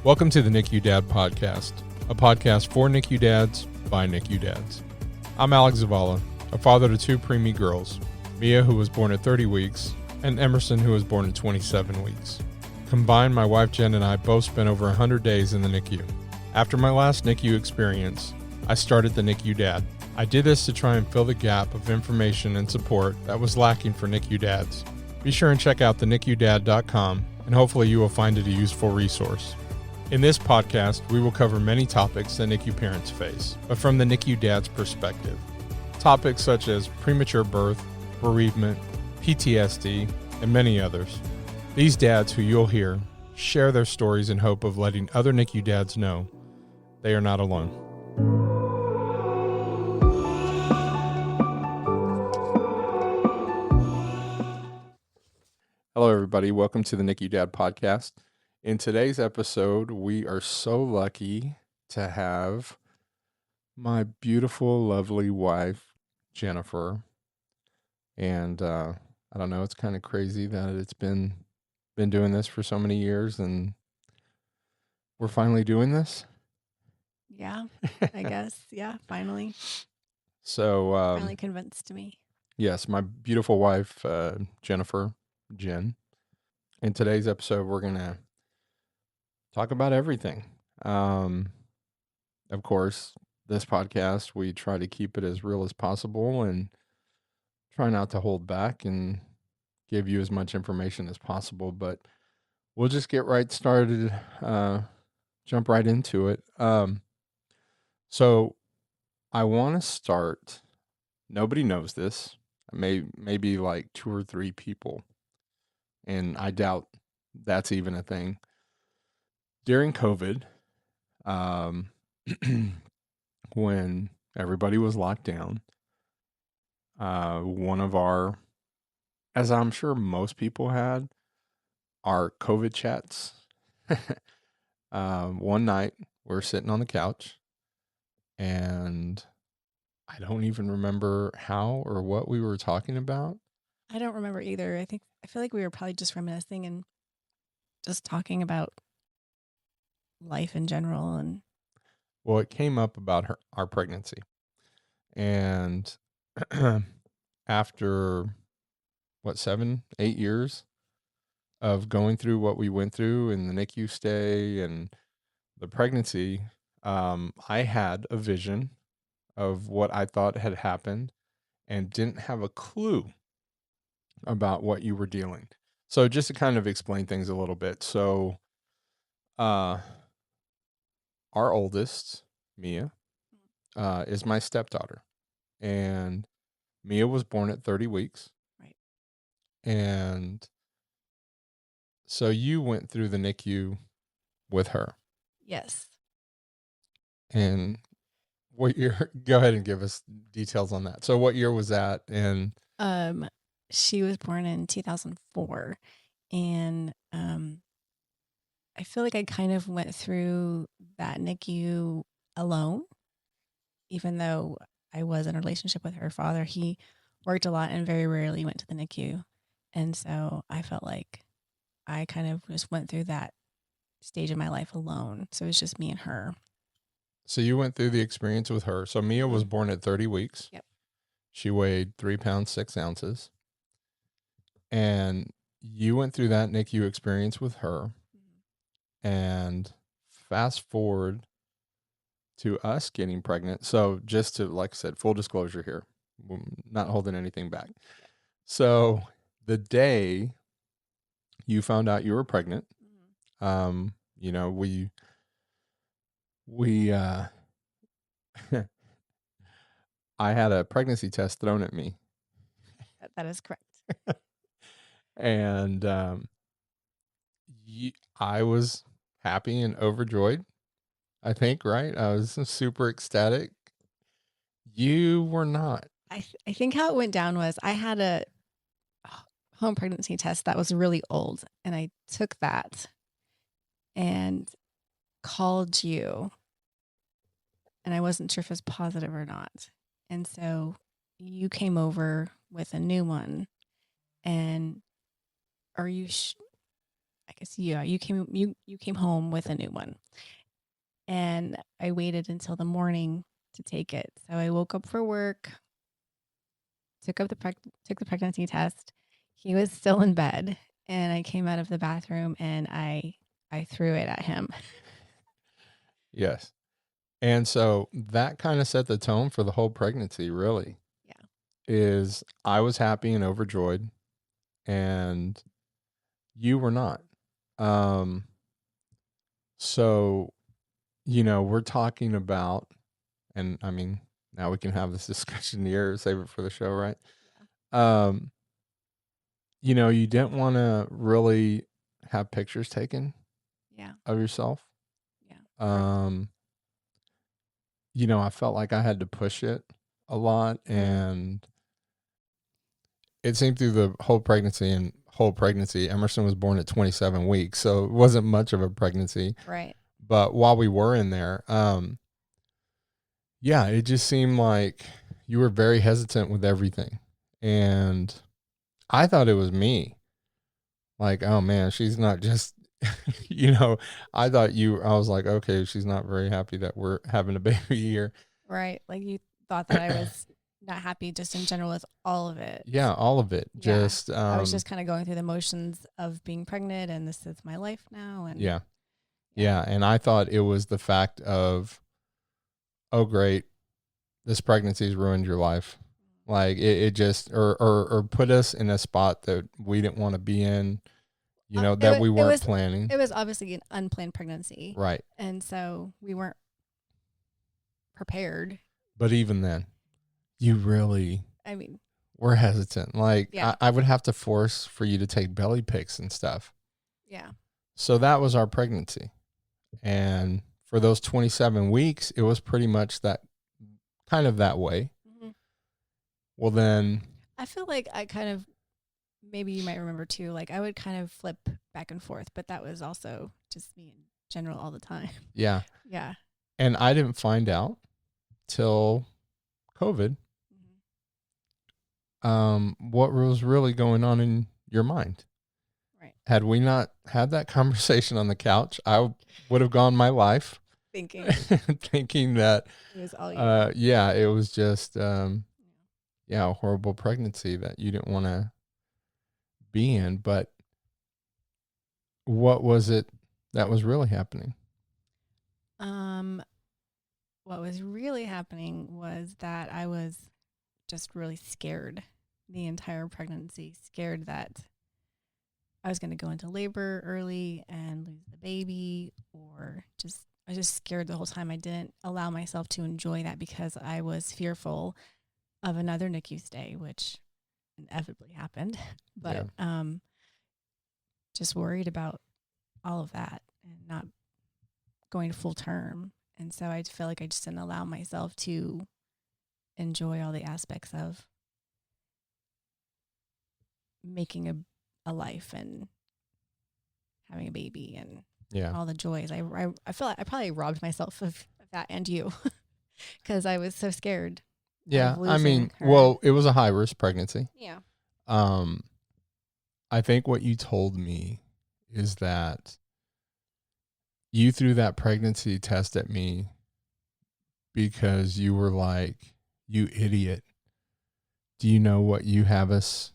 Welcome to the NICU Dad Podcast, a podcast for NICU dads by NICU dads. I'm Alex Zavala, a father to two preemie girls, Mia, who was born at 30 weeks, and Emerson, who was born at 27 weeks. Combined, my wife Jen and I both spent over 100 days in the NICU. After my last NICU experience, I started the NICU Dad. I did this to try and fill the gap of information and support that was lacking for NICU dads. Be sure and check out thenicudad.com, and hopefully you will find it a useful resource. In this podcast, we will cover many topics that NICU parents face, but from the NICU dad's perspective. Topics such as premature birth, bereavement, PTSD, and many others. These dads who you'll hear share their stories in hope of letting other NICU dads know they are not alone. Hello, everybody. Welcome to the NICU Dad Podcast. In today's episode, we are so lucky to have my beautiful, lovely wife, Jennifer. And I don't know, it's kind of crazy that it's been doing this for so many years, and we're finally doing this. Yeah, I guess. Yeah, finally. So Finally convinced me. yes, my beautiful wife, Jennifer, Jen. In today's episode, we're going to talk about everything. Of course, this podcast, we try to keep it as real as possible and try not to hold back and give you as much information as possible, but we'll just get right started, jump right into it. So I want to start, nobody knows this, maybe like 2 or 3 people, and I doubt that's even a thing. During COVID, when everybody was locked down, one of our, as I'm sure most people had, our COVID chats. One night, we're sitting on the couch, and I don't even remember how or what we were talking about. I don't remember either. I feel like we were probably just reminiscing and just talking about life in general. And Well, it came up about our pregnancy. And after, 7, 8 years of going through what we went through in the NICU stay and the pregnancy, I had a vision of what I thought had happened and didn't have a clue about what you were dealing. So just to kind of explain things a little bit. So our oldest, Mia, is my stepdaughter. And Mia was born at 30 weeks. Right. And so you went through the NICU with her. yes. And what year? Go ahead and give us details on that. So what year was that? And She was born in 2004. And I feel like I kind of went through that NICU alone, even though I was in a relationship with her father. He worked a lot and very rarely went to the NICU. And so I felt like I kind of just went through that stage of my life alone. So it was just me and her. so you went through the experience with her. So Mia was born at 30 weeks. Yep. She weighed 3 pounds, 6 ounces. And you went through that NICU experience with her. And fast forward to us getting pregnant. So just to, like I said, full disclosure here, we're not holding anything back. So the day you found out you were pregnant, you know, we I had a pregnancy test thrown at me. That is correct. And I was happy and overjoyed, I think, right? I was super ecstatic. You were not. I think how it went down was I had a home pregnancy test that was really old, and I took that and called you, and I wasn't sure if it was positive or not. And so you came over with a new one, and are you I guess, yeah, you came home with a new one. And I waited until the morning to take it. So I woke up for work, took the pregnancy test. He was still in bed, and I came out of the bathroom and I threw it at him. Yes. And so that kind of set the tone for the whole pregnancy, really. Yeah. Is I was happy and overjoyed, and you were not. So, we're talking about, and I mean, now we can have this discussion here, save it for the show, right? Um, you didn't want to really have pictures taken Yeah. of yourself. Yeah. I felt like I had to push it a lot, and it seemed through the whole pregnancy, Emerson was born at 27 weeks, so it wasn't much of a pregnancy. Right. But while we were in there, it just seemed like you were very hesitant with everything. And I thought it was me. Like, oh man, she's not just, I was like, okay, she's not very happy that we're having a baby here. Right. Like you thought that I was not happy just in general with all of it. Yeah, all of it. Yeah. Just, I was just kind of going through the motions of being pregnant, and this is my life now. And yeah. And I thought it was the fact of, oh, great, this pregnancy's ruined your life. Like it just, or put us in a spot that we didn't want to be in, that we weren't planning. It was obviously an unplanned pregnancy. Right. And so we weren't prepared. But even then, you really, were hesitant. Like I would have to force for you to take belly pics and stuff. Yeah. So that was our pregnancy. And for those 27 weeks, it was pretty much that kind of that way. Mm-hmm. Well, then I feel like I kind of, maybe you might remember too, like I would kind of flip back and forth, but that was also just me in general all the time. Yeah. Yeah. And I didn't find out till COVID. Mm-hmm. What was really going on in your mind? Right. Had we not had that conversation on the couch, I would have gone my life thinking that it was all you. It was just a horrible pregnancy that you didn't want to be in. But what was it that was really happening? What was really happening was that I was just really scared the entire pregnancy, scared that I was going to go into labor early and lose the baby, or I was just scared the whole time. I didn't allow myself to enjoy that because I was fearful of another NICU stay, which inevitably happened. But just worried about all of that and not going to full term. And so I feel like I just didn't allow myself to enjoy all the aspects of making a life and having a baby and all the joys. I feel like I probably robbed myself of that, and you, because I was so scared. Yeah, I mean, well, it was a high risk pregnancy. Yeah. I think what you told me is that you threw that pregnancy test at me because you were like, you idiot. Do you know what you have us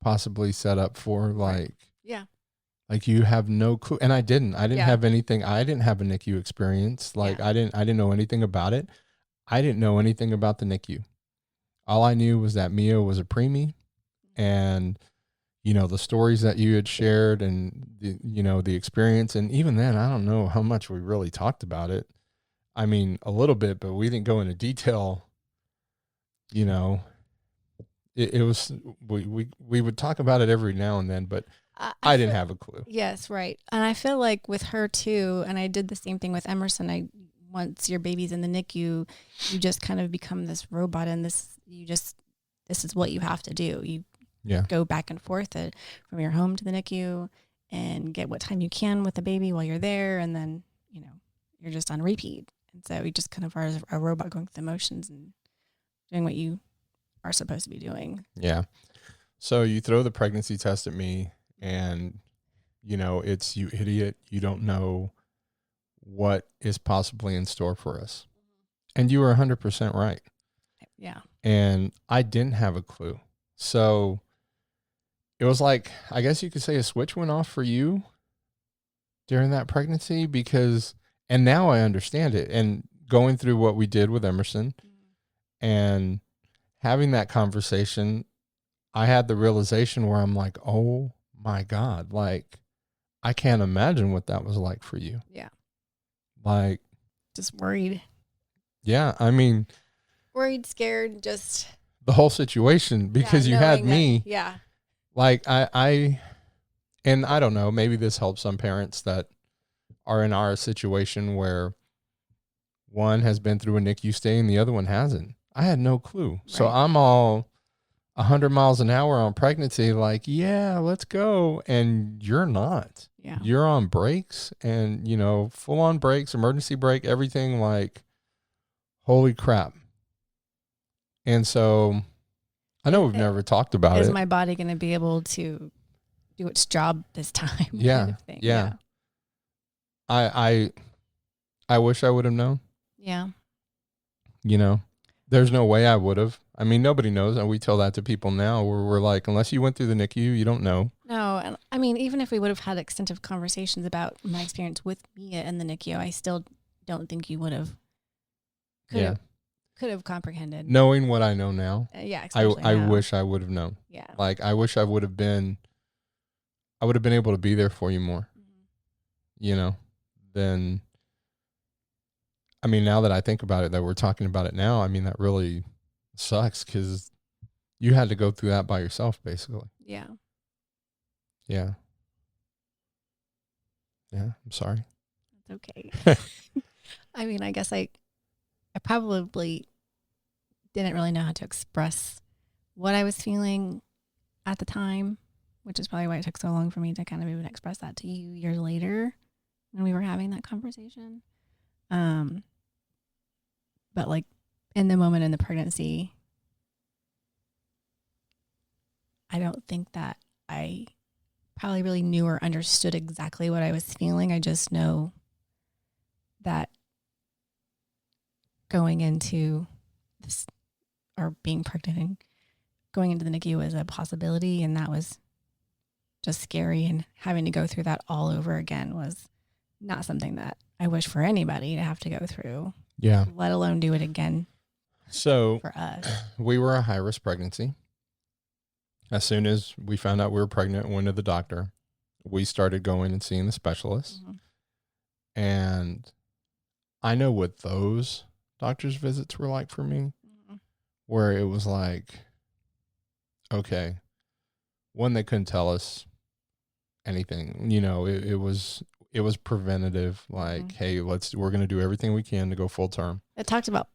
possibly set up for? Like, yeah. Like you have no clue. And I didn't have anything. I didn't have a NICU experience. Like I didn't know anything about it. I didn't know anything about the NICU. All I knew was that Mia was a preemie, and the stories that you had shared and the experience. And even then, I don't know how much we really talked about it. I mean, a little bit, but we didn't go into detail. It was, we would talk about it every now and then, but I didn't have a clue. Yes. Right. And I feel like with her too, and I did the same thing with Emerson. Once your baby's in the NICU, you just kind of become this robot, and this is what you have to do. You go back and forth from your home to the NICU and get what time you can with the baby while you're there. And then, you're just on repeat. And so you just kind of are a robot going through the motions and doing what you are supposed to be doing. Yeah. So you throw the pregnancy test at me, and it's you idiot. You don't know what is possibly in store for us. And you were 100% right. Yeah. And I didn't have a clue. So it was like, I guess you could say a switch went off for you during that pregnancy and now I understand it. And going through what we did with Emerson and having that conversation, I had the realization where I'm like, oh my God, like I can't imagine what that was like for you. Yeah. Like, just worried. Yeah. I mean, worried, scared, just the whole situation, because you had me. That, yeah. Like and I don't know, maybe this helps some parents that are in our situation where one has been through a NICU stay and the other one hasn't. I had no clue. Right. So I'm all 100 miles an hour on pregnancy, like, yeah, let's go. And you're not. Yeah. You're on brakes and, full on brakes, emergency brake, everything, like, holy crap. And so I know we've never talked about it. Is my body going to be able to do its job this time? Yeah. Kind of thing. Yeah. I wish I would have known. Yeah. There's no way I would have. I mean, nobody knows. And we tell that to people now where we're like, unless you went through the NICU, you don't know. No. And I mean, even if we would have had extensive conversations about my experience with Mia in the NICU, I still don't think you would have. Could have comprehended. Knowing what I know now. Yeah. I wish I would have known. Yeah. Like, I wish I would have been able to be there for you more, than, I mean, now that I think about it, that we're talking about it now, I mean, that really sucks because you had to go through that by yourself, basically. Yeah. Yeah. Yeah. I'm sorry. That's okay. I mean, I guess I probably didn't really know how to express what I was feeling at the time, which is probably why it took so long for me to kind of even express that to you years later when we were having that conversation. But like in the moment in the pregnancy, I don't think that I probably really knew or understood exactly what I was feeling. I just know that going into this or being pregnant and going into the NICU was a possibility, and that was just scary, and having to go through that all over again was not something that I wish for anybody to have to go through. Yeah. Let alone do it again. So for us, we were a high-risk pregnancy. As soon as we found out we were pregnant and went to the doctor, we started going and seeing the specialist. Mm-hmm. And I know what those doctor's visits were like for me, mm-hmm. where it was like, okay, one, they couldn't tell us anything. It was preventative. Like, mm-hmm. hey, we're going to do everything we can to go full term. We talked about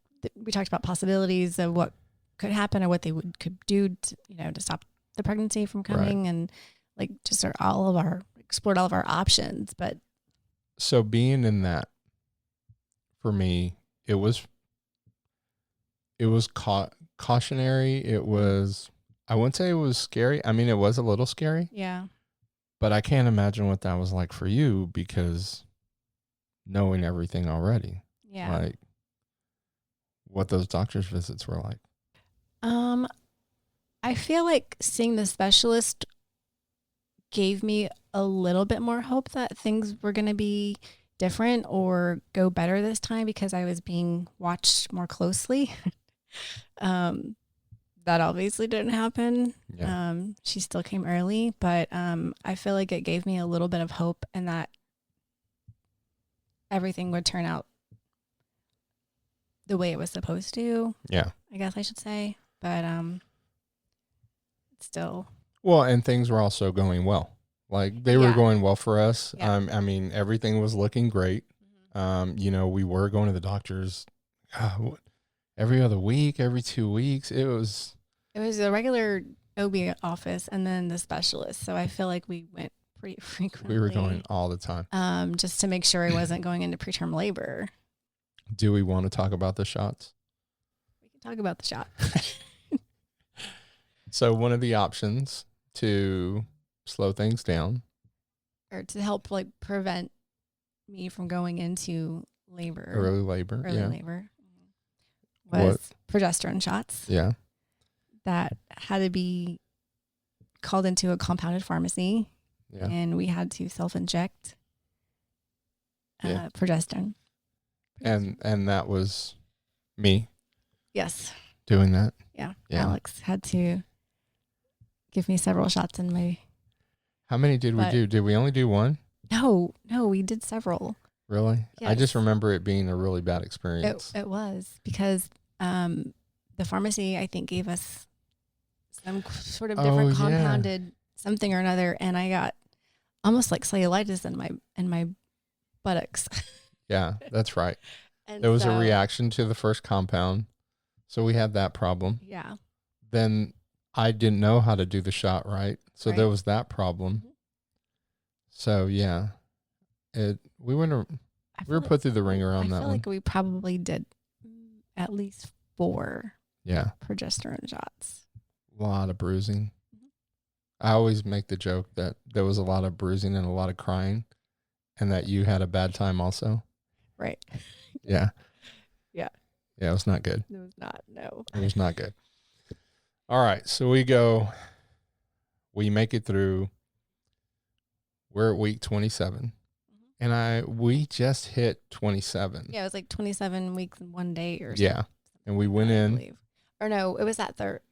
possibilities of what could happen or what they could do to stop the pregnancy from coming, right. And like just explored all of our options. But so being in that, for me, it was cautionary. It was, I wouldn't say it was scary. I mean, it was a little scary. Yeah. But I can't imagine what that was like for you, because knowing everything already. Yeah. Like what those doctor's visits were like. I feel like seeing the specialist gave me a little bit more hope that things were going to be different or go better this time, because I was being watched more closely. That obviously didn't happen. Yeah. She still came early, but I feel like it gave me a little bit of hope, and that everything would turn out the way it was supposed to. Yeah. I guess I should say. But still. Well, and things were also going well. Like they were going well for us. Yeah. I mean, everything was looking great. Mm-hmm. We were going to the doctors every other week, every 2 weeks. It was the regular OB office and then the specialist. So I feel like we went pretty frequently. We were going all the time. Just to make sure I wasn't going into preterm labor. Do we want to talk about the shots? We can talk about the shot. So one of the options to slow things down or to help like prevent me from going into labor. Early labor. Labor was progesterone shots. Yeah. That had to be called into a compounded pharmacy. Yeah. And we had to self-inject progesterone. And that was me. Yes. Doing that. Yeah. Alex had to give me several shots in my... How many did we do? Did we only do one? No, we did several. Really? Yes. I just remember it being a really bad experience. It was because the pharmacy, I think, gave us some sort of different compounded something or another, and I got almost like cellulitis in my buttocks. Yeah, that's right. And there was a reaction to the first compound, so we had that problem. Yeah. Then I didn't know how to do the shot right, so there was that problem. Mm-hmm. So yeah, we were put through the ringer on that one. I feel like we probably did at least 4 progesterone shots. A lot of bruising. Mm-hmm. I always make the joke that there was a lot of bruising and a lot of crying, and that you had a bad time also. Right. Yeah. Yeah. Yeah, it was not good. It was not, no. It was not good. All right, so we make it through. We're at week 27. Mm-hmm. And we just hit 27. Yeah, it was like 27 weeks in one day or something. Yeah. And we went in. Believe. Or no, it was that Thursday.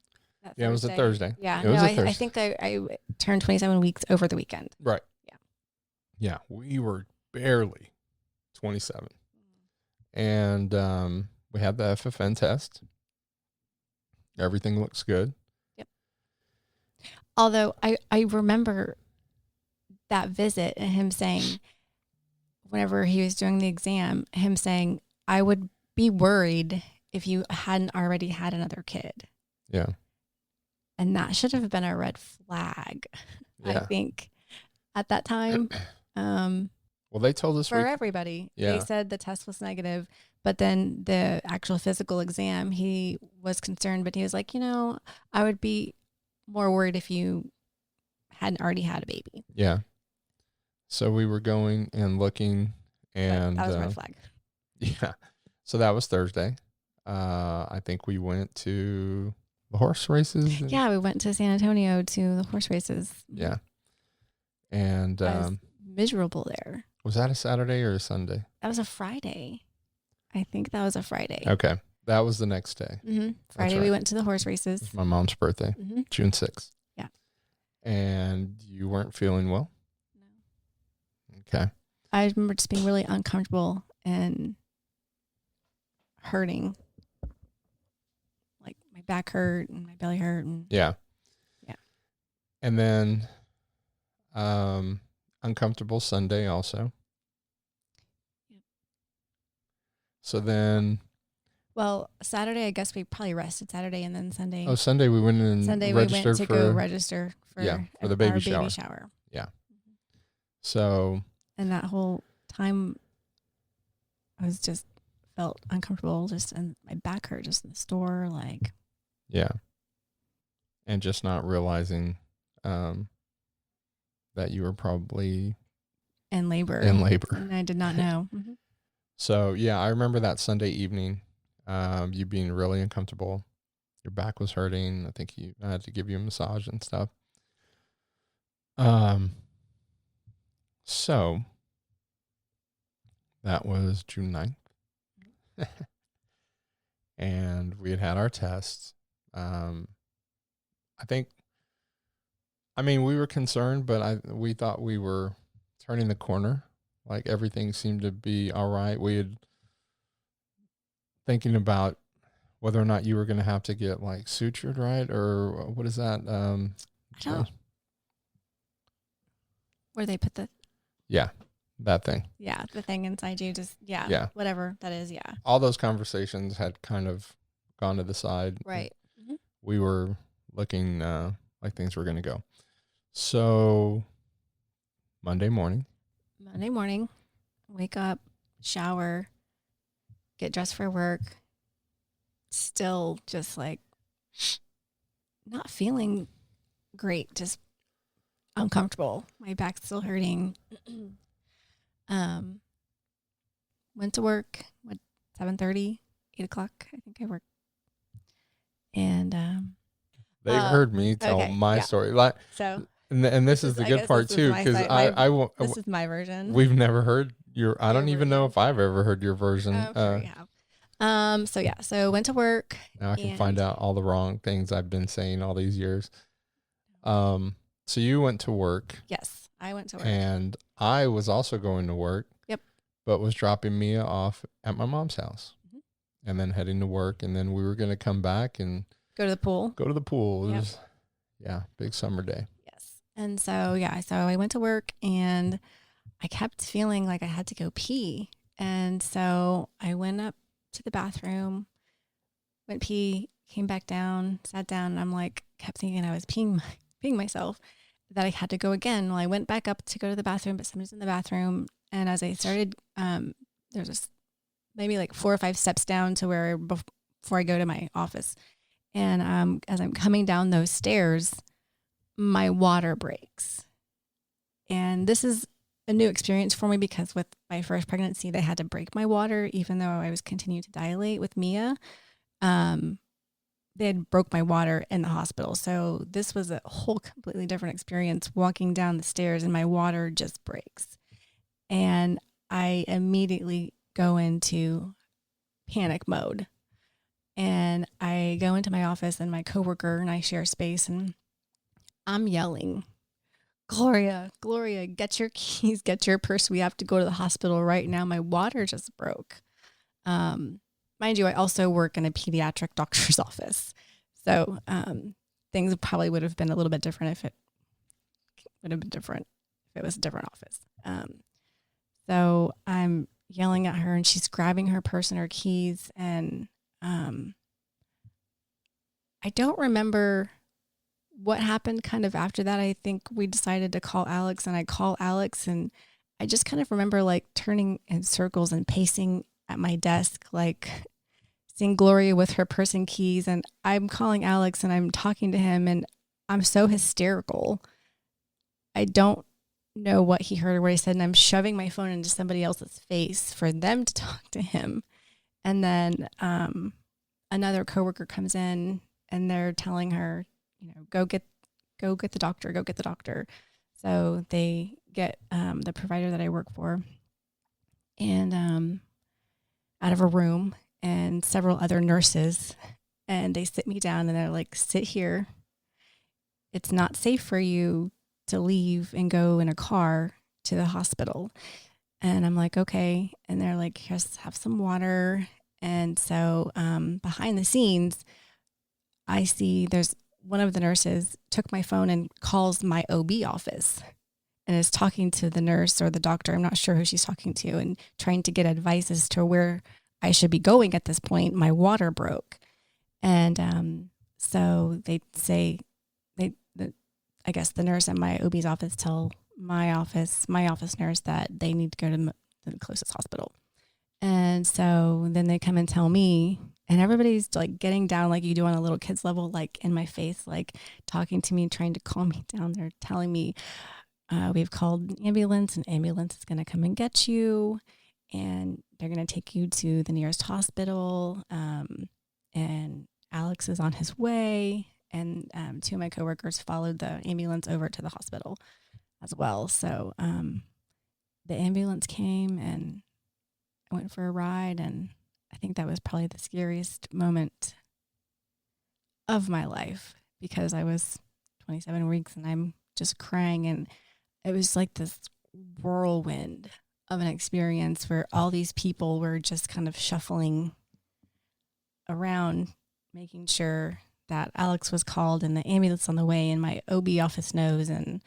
Yeah, it was a Thursday. Yeah, I think I turned 27 weeks over the weekend. Right. Yeah. Yeah, we were barely 27. And we had the FFN test. Everything looks good. Yep. Although I remember that visit and him saying, whenever he was doing the exam, him saying, I would be worried if you hadn't already had another kid. Yeah. And that should have been a red flag, I think, at that time. Well, they told us for everybody. Yeah. They said the test was negative, but then the actual physical exam, he was concerned, but he was like, I would be more worried if you hadn't already had a baby. Yeah. So we were going and looking, and that was a red flag. Yeah. So that was Thursday. I think we went to the horse races. Yeah, we went to San Antonio to the horse races. Yeah. And I was miserable there. Was that a Saturday or a Sunday? That was a Friday. I think that was a Friday. Okay. That was the next day. Mm-hmm. Friday, we went to the horse races. It was my mom's birthday, June 6th. Yeah. And you weren't feeling well? No. Okay. I remember just being really uncomfortable and hurting. Like my back hurt and my belly hurt. And yeah. Yeah. And then uncomfortable Sunday also. Yep. So then... Well, Saturday, I guess we probably rested Saturday, and then Sunday. Oh, Sunday we went in Sunday we went to go register for the baby shower. Yeah. Mm-hmm. So. And that whole time, I was just felt uncomfortable, and my back hurt just in the store, like. Yeah. And just not realizing that you were probably in labor. And I did not know. Mm-hmm. So yeah, I remember that Sunday evening. You being really uncomfortable, your back was hurting. I think I had to give you a massage and stuff. So that was June 9th. And we had our tests. We were concerned, but we thought we were turning the corner. Like everything seemed to be all right. We had thinking about whether or not you were going to have to get like sutured, right? Or what is that? I don't. Where they put that thing. Yeah, the thing inside you. Just whatever that is. Yeah. All those conversations had kind of gone to the side. Right. Mm-hmm. We were looking like things were going to go. So Monday morning, wake up, shower, get dressed for work, still just like not feeling great, just uncomfortable. My back's still hurting. Went to work, 7:30, 8 o'clock, I think I worked. And they've heard me tell my story. Like, so, and this is the good part too, because this is my version. We've never heard I don't even know if I've ever heard your version. I'm sure you have. So went to work. Now I can find out all the wrong things I've been saying all these years. So you went to work. Yes, I went to work. And I was also going to work. Yep. But was dropping Mia off at my mom's house. Mm-hmm. And then heading to work. And then we were going to come back and go to the pool. It was, big summer day. Yes. And so I went to work and I kept feeling like I had to go pee. And so I went up to the bathroom, went pee, came back down, sat down, and I'm like, kept thinking I was peeing myself, that I had to go again. Well, I went back up to go to the bathroom, but somebody's in the bathroom. And as I started, there's just maybe like 4 or 5 steps down to where before I go to my office. And as I'm coming down those stairs, my water breaks. And this is a new experience for me because with my first pregnancy, they had to break my water, even though I was continuing to dilate with Mia. They had broke my water in the hospital. So this was a whole completely different experience walking down the stairs and my water just breaks. And I immediately go into panic mode. And I go into my office and my coworker and I share space and I'm yelling, Gloria, get your keys, get your purse. We have to go to the hospital right now. My water just broke. Mind you, I also work in a pediatric doctor's office. So things probably would have been a little bit different if it was a different office. So I'm yelling at her and she's grabbing her purse and her keys. And I don't remember what happened kind of after that. I think we decided to call Alex and I call Alex and I just kind of remember like turning in circles and pacing at my desk, like seeing Gloria with her purse and keys. And I'm calling Alex and I'm talking to him and I'm so hysterical. I don't know what he heard or what he said. And I'm shoving my phone into somebody else's face for them to talk to him. And then another coworker comes in and they're telling her, go get the doctor. So they get the provider that I work for and out of a room and several other nurses, and they sit me down and they're like, sit here. It's not safe for you to leave and go in a car to the hospital. And I'm like, okay. And they're like, just have some water. And so behind the scenes, I see there's one of the nurses took my phone and calls my OB office and is talking to the nurse or the doctor. I'm not sure who she's talking to and trying to get advice as to where I should be going at this point. My water broke. And so they say, I guess the nurse at my OB's office tell my office nurse that they need to go to the closest hospital. And so then they come and tell me, and everybody's like getting down like you do on a little kid's level, like in my face, like talking to me, trying to calm me down. They're telling me, we've called an ambulance and ambulance is going to come and get you. And they're going to take you to the nearest hospital. And Alex is on his way. And 2 of my coworkers followed the ambulance over to the hospital as well. So the ambulance came and I went for a ride, and I think that was probably the scariest moment of my life because I was 27 weeks and I'm just crying, and it was like this whirlwind of an experience where all these people were just kind of shuffling around, making sure that Alex was called and the ambulance on the way, and my OB office knows. And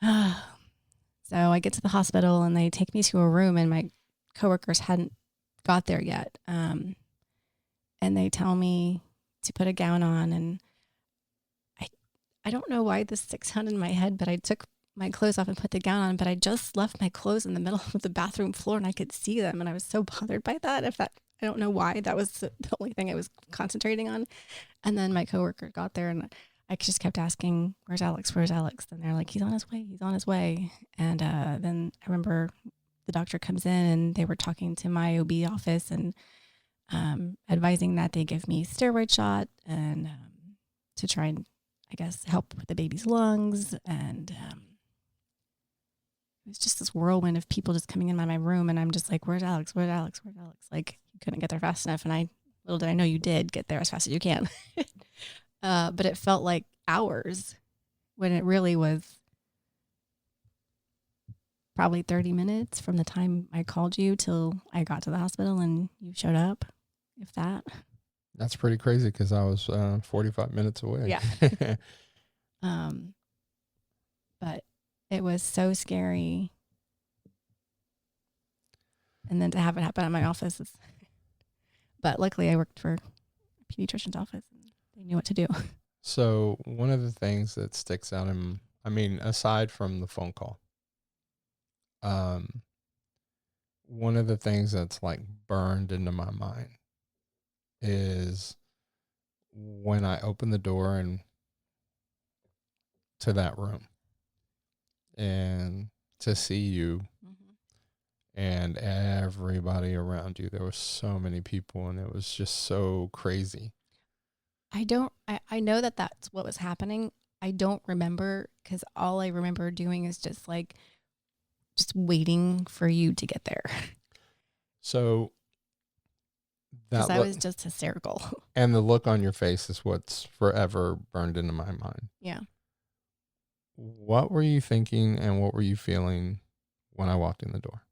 so I get to the hospital and they take me to a room, and my coworkers hadn't got there yet. And they tell me to put a gown on, and I don't know why this sticks out in my head, but I took my clothes off and put the gown on, but I just left my clothes in the middle of the bathroom floor and I could see them. And I was so bothered by that. I don't know why. That was the only thing I was concentrating on. And then my coworker got there and I just kept asking, where's Alex? Where's Alex? And they're like, he's on his way. He's on his way. And then I remember the doctor comes in and they were talking to my OB office and advising that they give me steroid shot and to try and, I guess, help with the baby's lungs. And it was just this whirlwind of people just coming in my room. And I'm just like, where's Alex? Where's Alex? Where's Alex? Like, you couldn't get there fast enough. And little did I know you did get there as fast as you can. But it felt like hours when it really was probably 30 minutes from the time I called you till I got to the hospital and you showed up, if that. That's pretty crazy because I was 45 minutes away. Yeah. But it was so scary. And then to have it happen at my office is, but luckily I worked for a pediatrician's office and they knew what to do. So one of the things that sticks out aside from the phone call, one of the things that's like burned into my mind is when I opened the door and to that room and to see you and everybody around you. There were so many people and it was just so crazy. I know that that's what was happening. I don't remember because all I remember doing is just waiting for you to get there. So that I was just hysterical. And the look on your face is what's forever burned into my mind. Yeah. What were you thinking and what were you feeling when I walked in the door?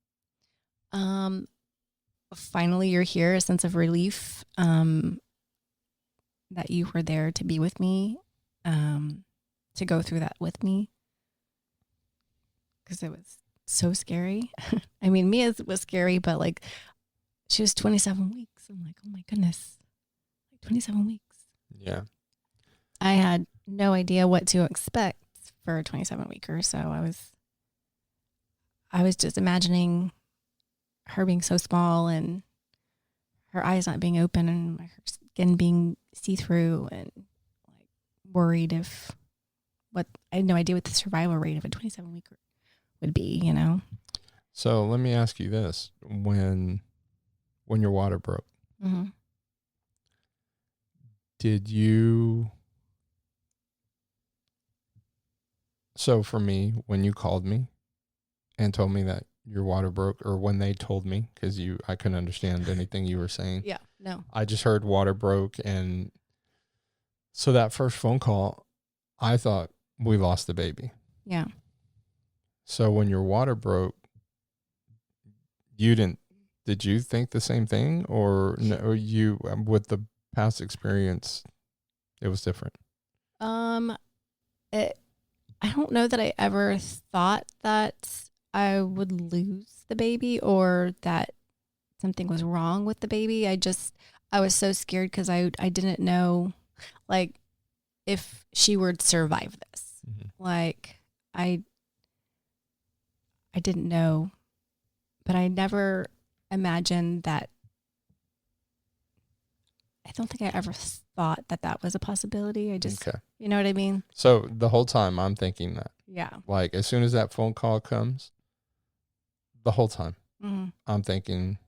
Finally you're here, a sense of relief, that you were there to be with me, to go through that with me. Because it was so scary. I mean, Mia was scary, but like she was 27 weeks. I'm like, oh my goodness, like 27 weeks. Yeah. I had no idea what to expect for a 27-weeker. So I was just imagining her being so small and her eyes not being open and her skin being see-through and like worried I had no idea what the survival rate of a 27-weeker would be, you know? So let me ask you this. When your water broke, did you... So for me, when you called me and told me that your water broke, or when they told me, because I couldn't understand anything you were saying. Yeah, no. I just heard water broke. And so that first phone call, I thought we lost the baby. Yeah. So when your water broke, did you think the same thing, or no, or you, with the past experience, it was different? I don't know that I ever thought that I would lose the baby or that something was wrong with the baby. I was so scared because I didn't know, like, if she would survive this. Like, I didn't know, but I never imagined that. I don't think I ever thought that was a possibility. I just, You know what I mean? So the whole time I'm thinking that. Yeah. Like, as soon as that phone call comes, the whole time I'm thinking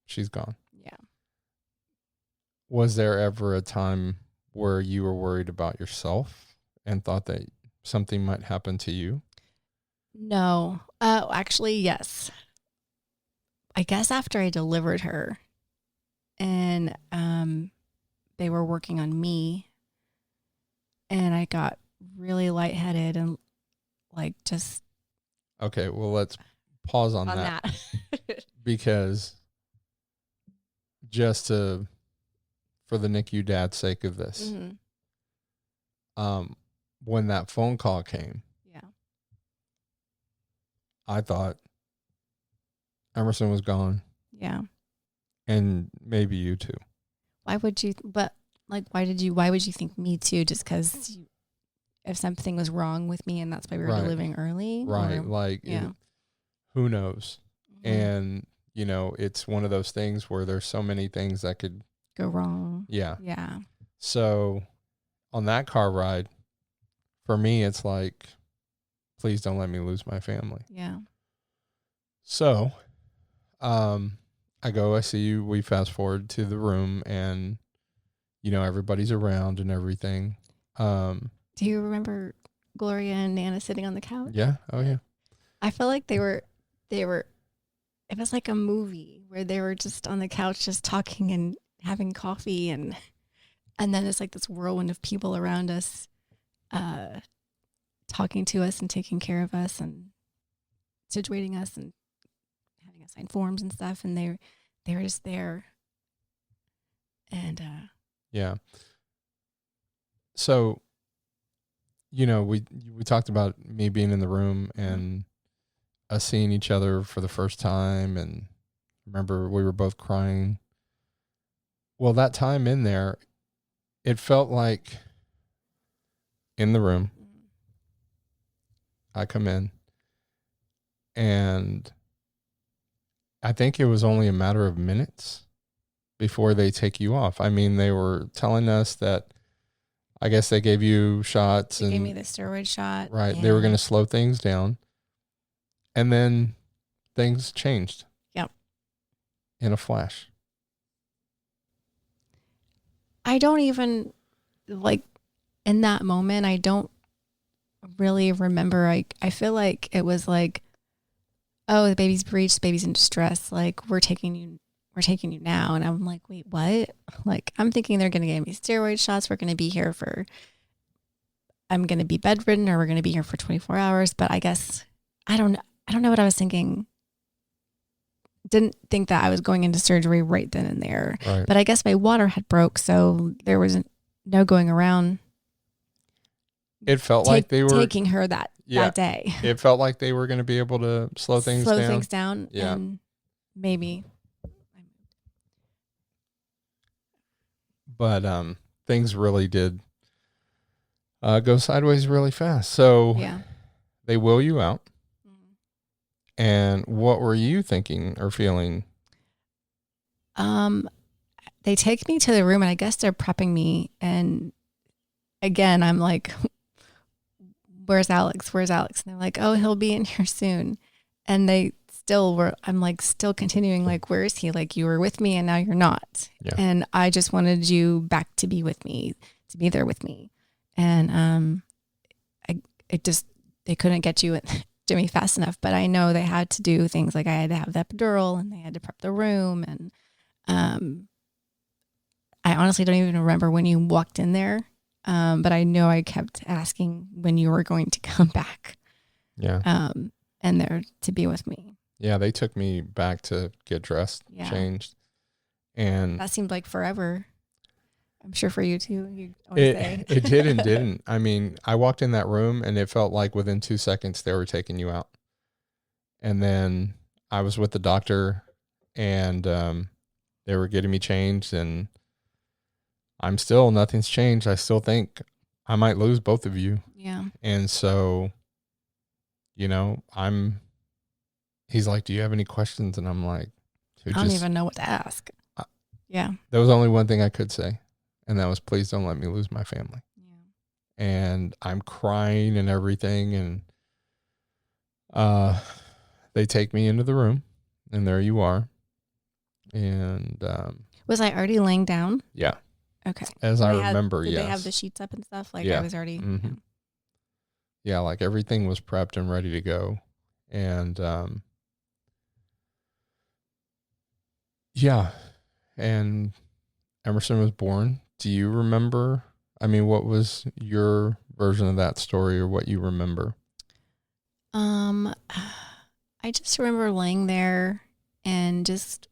she's gone. Yeah. Was there ever a time where you were worried about yourself and thought that something might happen to you? No. Actually, yes. I guess after I delivered her and they were working on me and I got really lightheaded and like just... Okay, well, let's pause on that. Because just for the NICU Dad's sake of this, when that phone call came, I thought Emerson was gone. Yeah. And maybe you too. Why would you think me too? Just because if something was wrong with me and that's why we were delivering early? Right. Who knows? And, it's one of those things where there's so many things that could go wrong. Yeah. Yeah. So on that car ride, for me, it's like, please don't let me lose my family. Yeah. So, I see you, we fast forward to the room and, everybody's around and everything. Do you remember Gloria and Nana sitting on the couch? Yeah. Oh yeah. I felt like they were, it was like a movie where they were just on the couch, just talking and having coffee. And then it's like this whirlwind of people around us, talking to us and taking care of us and situating us and having us sign forms and stuff. And they were just there. And, yeah. So, we talked about me being in the room and us seeing each other for the first time. And remember, we were both crying. Well, that time in there, it felt like in the room, I come in and I think it was only a matter of minutes before they take you off. I mean, they were telling us that I guess they gave you shots. They gave me the steroid shot. Right. They were going to slow things down. And then things changed. Yep. In a flash. I don't even, in that moment, I don't really remember. I feel like it was like, oh, the baby's breached, the baby's in distress. Like, we're taking you now. And I'm like, wait, what? Like, I'm thinking they're going to give me steroid shots. We're going to be here I'm going to be bedridden, or we're going to be here for 24 hours. But I guess, I don't know what I was thinking. Didn't think that I was going into surgery right then and there. Right. But I guess my water had broke, so there was no going around. It felt like they were taking her that day. It felt like they were going to be able to slow things down. Yeah. And maybe. But things really did go sideways really fast. So they wheel you out. And what were you thinking or feeling? They take me to the room, and I guess they're prepping me. And again, I'm like, where's Alex? Where's Alex? And they're like, oh, he'll be in here soon. And I'm like, still continuing, like, where is he? Like, you were with me and now you're not. Yeah. And I just wanted you back to be with me, to be there with me. And they couldn't get you to me fast enough, but I know they had to do things like I had to have the epidural and they had to prep the room. And I honestly don't even remember when you walked in there. But I know I kept asking when you were going to come back. Yeah. And there to be with me. Yeah, they took me back to get dressed, changed. And that seemed like forever. I'm sure for you too. You always say. It did and didn't. I mean, I walked in that room and it felt like within 2 seconds they were taking you out. And then I was with the doctor and they were getting me changed, and nothing's changed. I still think I might lose both of you. Yeah. And so, he's like, do you have any questions? And I'm like, I don't even know what to ask. Yeah. There was only one thing I could say, and that was, please don't let me lose my family. Yeah. And I'm crying and everything. And they take me into the room, and there you are. And was I already laying down? Yeah. Okay. As I remember, yes. Did they have the sheets up and stuff? Like yeah. I was already. Mm-hmm. Yeah, like everything was prepped and ready to go. And and Emerson was born. Do you remember? I mean, what was your version of that story, or what you remember? I just remember laying there and just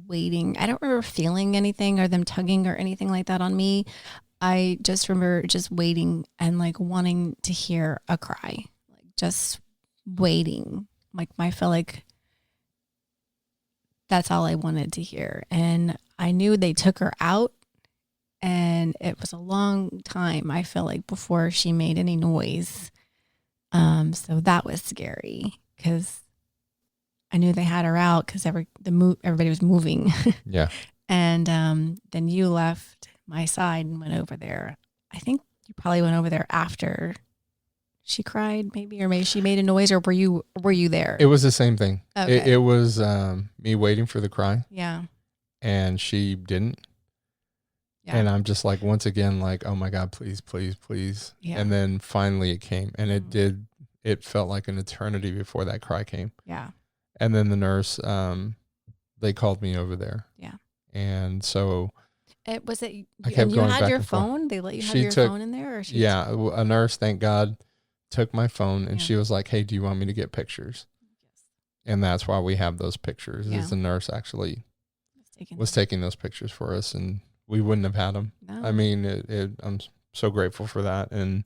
waiting. I don't remember feeling anything or them tugging or anything like that on me. I just remember just waiting and like wanting to hear a cry, like just waiting. Like I felt like that's all I wanted to hear. And I knew they took her out, and it was a long time, I feel like, before she made any noise. So that was scary because I knew they had her out because everybody was moving. Yeah. And then you left my side and went over there. I think you probably went over there after she cried, maybe, or maybe she made a noise, or were you there? It was the same thing. Okay. It was me waiting for the cry. Yeah. And she didn't. Yeah. And I'm just like, once again, like, oh my God, please, please, please. Yeah. And then finally it came, and it felt like an eternity before that cry came. Yeah. And then the nurse, they called me over there. Yeah. And so it was it. I kept and you going had back your and forth. phone. They let you have She your took- phone in there, or Yeah, a nurse, thank God, took my phone, and Yeah. she was like, hey, do you want me to get pictures? Yes. And that's why we have those pictures. Yeah. Is the nurse actually was taking those pictures for us, and we wouldn't have had them. No. I mean, I'm so grateful for that. And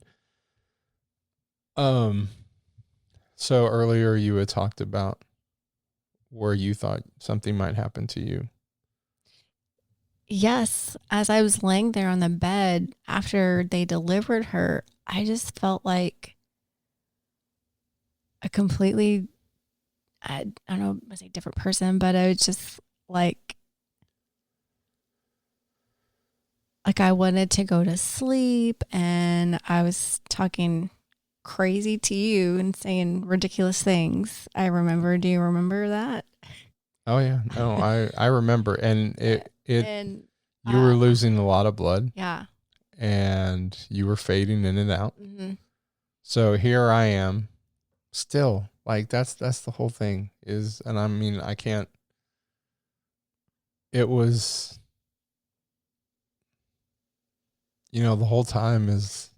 so earlier you had talked about where you thought something might happen to you. Yes, as I was laying there on the bed after they delivered her, I just felt like a completely, I don't know, I say different person, but I was just like I wanted to go to sleep, and I was talking crazy to you and saying ridiculous things. I remember. Do you remember that? Oh yeah, no, I remember, and and you were losing a lot of blood. Yeah. And you were fading in and out. Mm-hmm. So here I am, still, like that's the whole thing is, and I mean, I can't. It was, the whole time is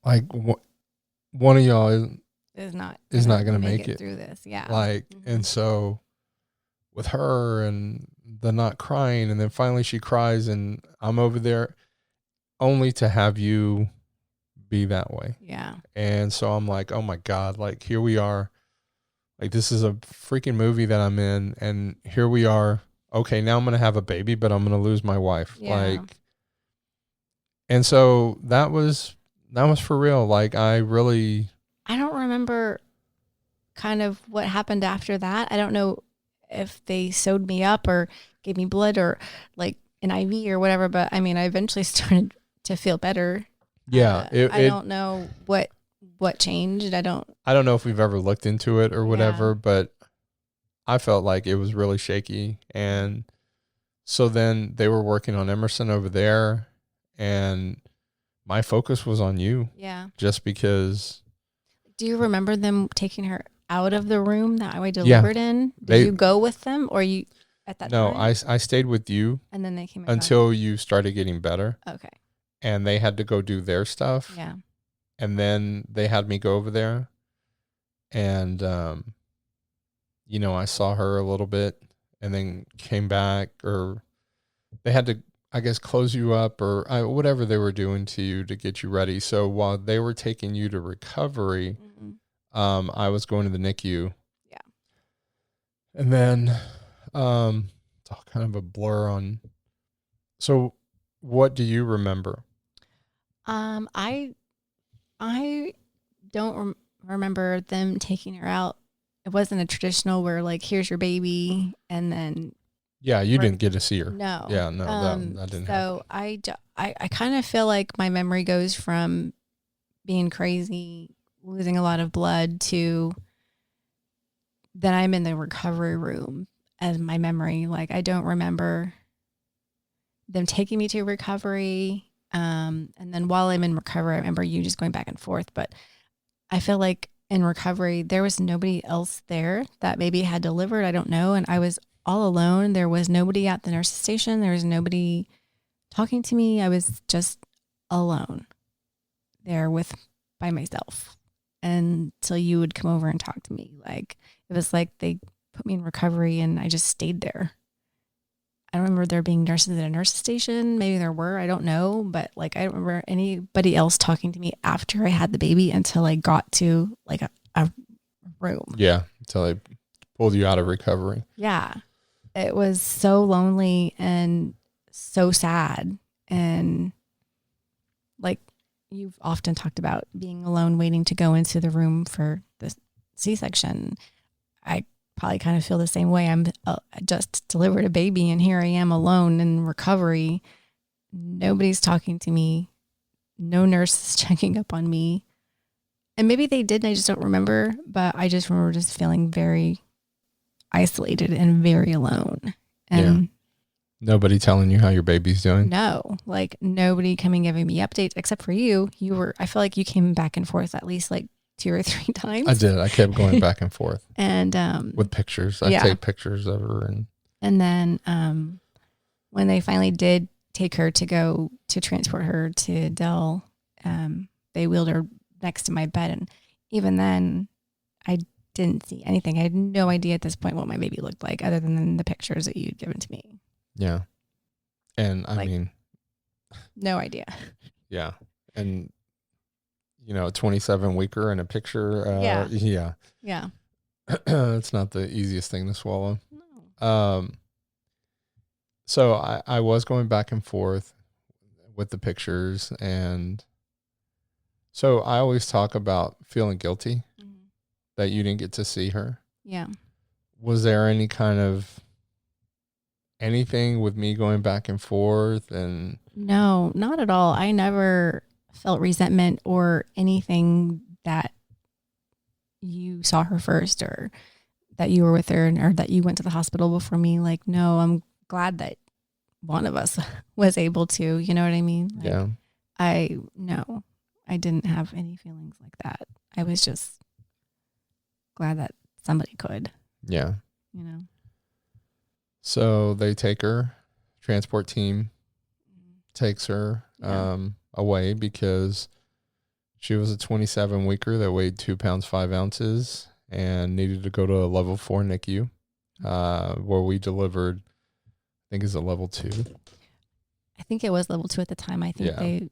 like one of y'all is not going to make it through this. Yeah. Like, and so with her and the not crying, and then finally she cries, and I'm over there only to have you be that way. Yeah. And so I'm like, oh my God, like here we are. Like this is a freaking movie that I'm in, and here we are. Okay, now I'm going to have a baby, but I'm going to lose my wife. Yeah. Like, and so that was for real. Like I don't remember kind of what happened after that. I don't know if they sewed me up or gave me blood or like an IV or whatever, but I mean, I eventually started to feel better. Yeah. I don't know what changed. I don't know if we've ever looked into it or whatever, but I felt like it was really shaky. And so then they were working on Emerson over there, and my focus was on you. Yeah. Just because. Do you remember them taking her out of the room that I delivered in? Did you go with them, or you at that time? No, I stayed with you. And then they came until you started getting better. Okay. And they had to go do their stuff. Yeah. And then they had me go over there, and I saw her a little bit, and then came back, or they had to, I guess, close you up, or whatever they were doing to you to get you ready. So while they were taking you to recovery, I was going to the NICU. Yeah. And then it's all kind of a blur on. So what do you remember? I don't remember them taking her out. It wasn't a traditional where like, here's your baby, and then. Yeah, you didn't get to see her. No. Yeah, no, that didn't happen. So I kind of feel like my memory goes from being crazy, losing a lot of blood, to then I'm in the recovery room as my memory. Like, I don't remember them taking me to recovery. And then while I'm in recovery, I remember you just going back and forth. But I feel like in recovery, there was nobody else there that maybe had delivered. I don't know. And I was all alone. There was nobody at the nurse station. There was nobody talking to me. I was just alone there by myself until you would come over and talk to me. Like, it was like they put me in recovery and I just stayed there. I don't remember there being nurses at a nurse station. Maybe there were, I don't know. But like, I don't remember anybody else talking to me after I had the baby until I got to like a room. Yeah. Until they pulled you out of recovery. Yeah. It was so lonely and so sad. And like, you've often talked about being alone, waiting to go into the room for the C-section. I probably kind of feel the same way. I just delivered a baby, and here I am alone in recovery, nobody's talking to me. No nurse is checking up on me. And maybe they did, and I just don't remember. But I just remember just feeling very isolated and very alone. And nobody telling you how your baby's doing? No, like nobody coming giving me updates except for you. I feel like you came back and forth at least like 2 or 3 times. I did. I kept going back and forth. And with pictures. I take pictures of her. And then when they finally did take her to go to transport her to Dell, they wheeled her next to my bed. And even then, I didn't see anything. I had no idea at this point what my baby looked like other than the pictures that you'd given to me. Yeah. And I mean, no idea. Yeah. And, a 27-weeker in a picture. Yeah. Yeah. It's not the easiest thing to swallow. No. So I was going back and forth with the pictures. And so I always talk about feeling guilty that you didn't get to see her. Yeah. Was there any kind of anything with me going back and forth? And no, not at all. I never felt resentment or anything that you saw her first or that you were with her or that you went to the hospital before me. Like, no, I'm glad that one of us was able to, you know what I mean? Like, yeah. I didn't have any feelings like that. I was just glad that somebody could. Yeah. You So they take her, transport team takes her away because she was a 27-weeker that weighed 2 pounds, 5 ounces and needed to go to a level 4 NICU where we delivered, I think it's a level 2. I think it was level 2 at the time. I think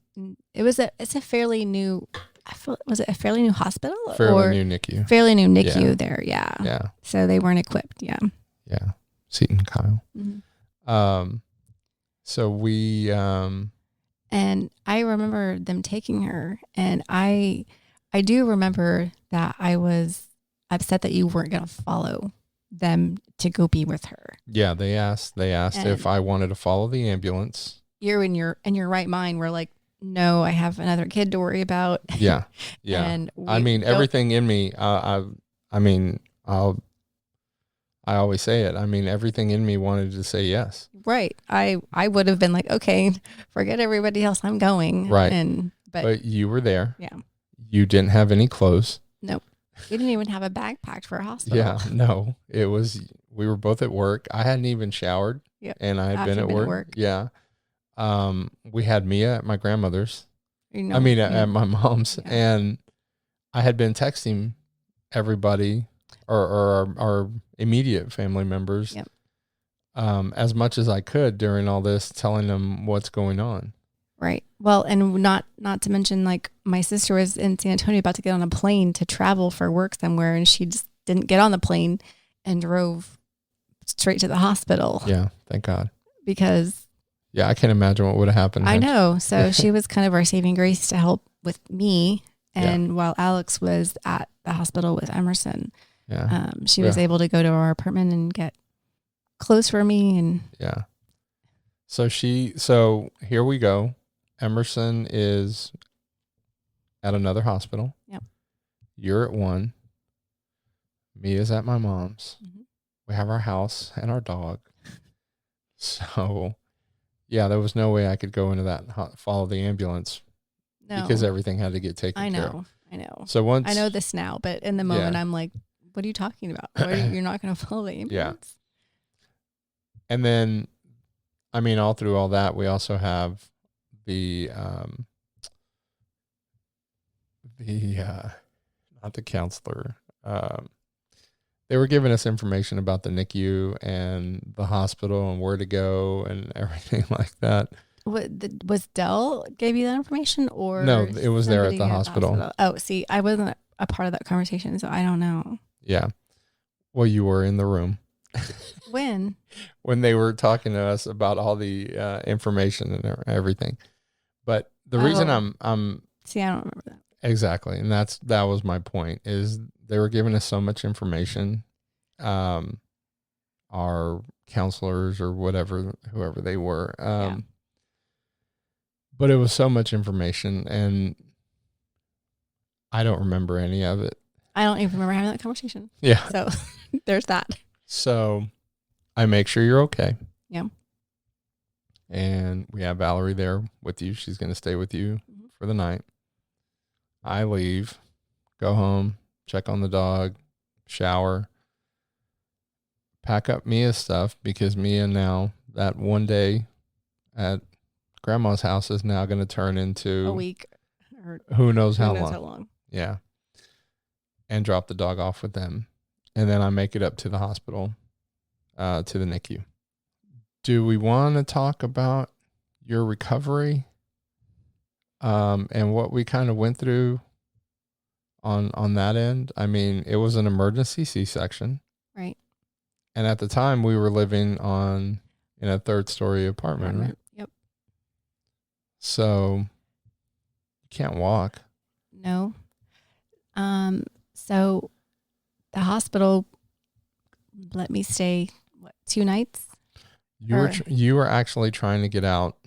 it's a fairly new, was it a fairly new hospital? Fairly new NICU. Fairly new NICU there, yeah. Yeah. So they weren't equipped, yeah. Yeah. Seton Kyle. Mm-hmm. So we and I remember them taking her, and I do remember that I was upset that you weren't going to follow them to go be with her. Yeah, they asked and if I wanted to follow the ambulance. You're in your right mind were like, no, I have another kid to worry about. Yeah. Yeah. And everything in me, I always say it. I mean, everything in me wanted to say yes. Right. I would have been like, okay, forget everybody else. I'm going. Right. But you were there. Yeah. You didn't have any clothes. Nope. You didn't even have a bag packed for a hospital. Yeah. No, we were both at work. I hadn't even showered. Yep. And I had been at work. Yeah. We had Mia at my grandmother's. At my mom's. Yeah. And I had been texting everybody or our immediate family members as much as I could during all this, telling them what's going on. Right. Well, and not to mention, like, my sister was in San Antonio about to get on a plane to travel for work somewhere, and she just didn't get on the plane and drove straight to the hospital. Yeah, thank God. Because I can't imagine what would have happened. I know. So she was kind of our saving grace to help with me. And while Alex was at the hospital with Emerson, she was able to go to our apartment and get clothes for me. And so here we go. Emerson is at another hospital. Yep. You're at one. Mia's at my mom's. Mm-hmm. We have our house and our dog. So, there was no way I could go into that follow the ambulance. No. Because everything had to get taken care of. I know. So once I know this now, but in the moment I'm like, what are you talking about? You're not going to follow the ambulance? Yeah. And then, all through all that, we also have the not the counselor. They were giving us information about the NICU and the hospital and where to go and everything like that. Was Dell gave you that information, or no? It was there at the hospital. Oh, see, I wasn't a part of that conversation, so I don't know. Yeah. Well, you were in the room. When? When they were talking to us about all the information and everything. But the reason I'm see, I don't remember that. Exactly. And that was my point, is they were giving us so much information. Our counselors or whoever they were. But it was so much information, and I don't remember any of it. I don't even remember having that conversation. Yeah. So there's that. So I make sure you're okay. Yeah. And we have Valerie there with you. She's going to stay with you for the night. I leave, go home, check on the dog, shower, pack up Mia's stuff, because Mia now, that one day at grandma's house is now going to turn into a week or who knows how how long. long. Yeah. And drop the dog off with them. And then I make it up to the hospital, to the NICU. Do we want to talk about your recovery, and what we kind of went through on that end? I mean, it was an emergency C-section. Right. And at the time we were living in a 3rd-story apartment, right? Yep. So you can't walk. No. So the hospital let me stay 2 nights. You were actually trying to get out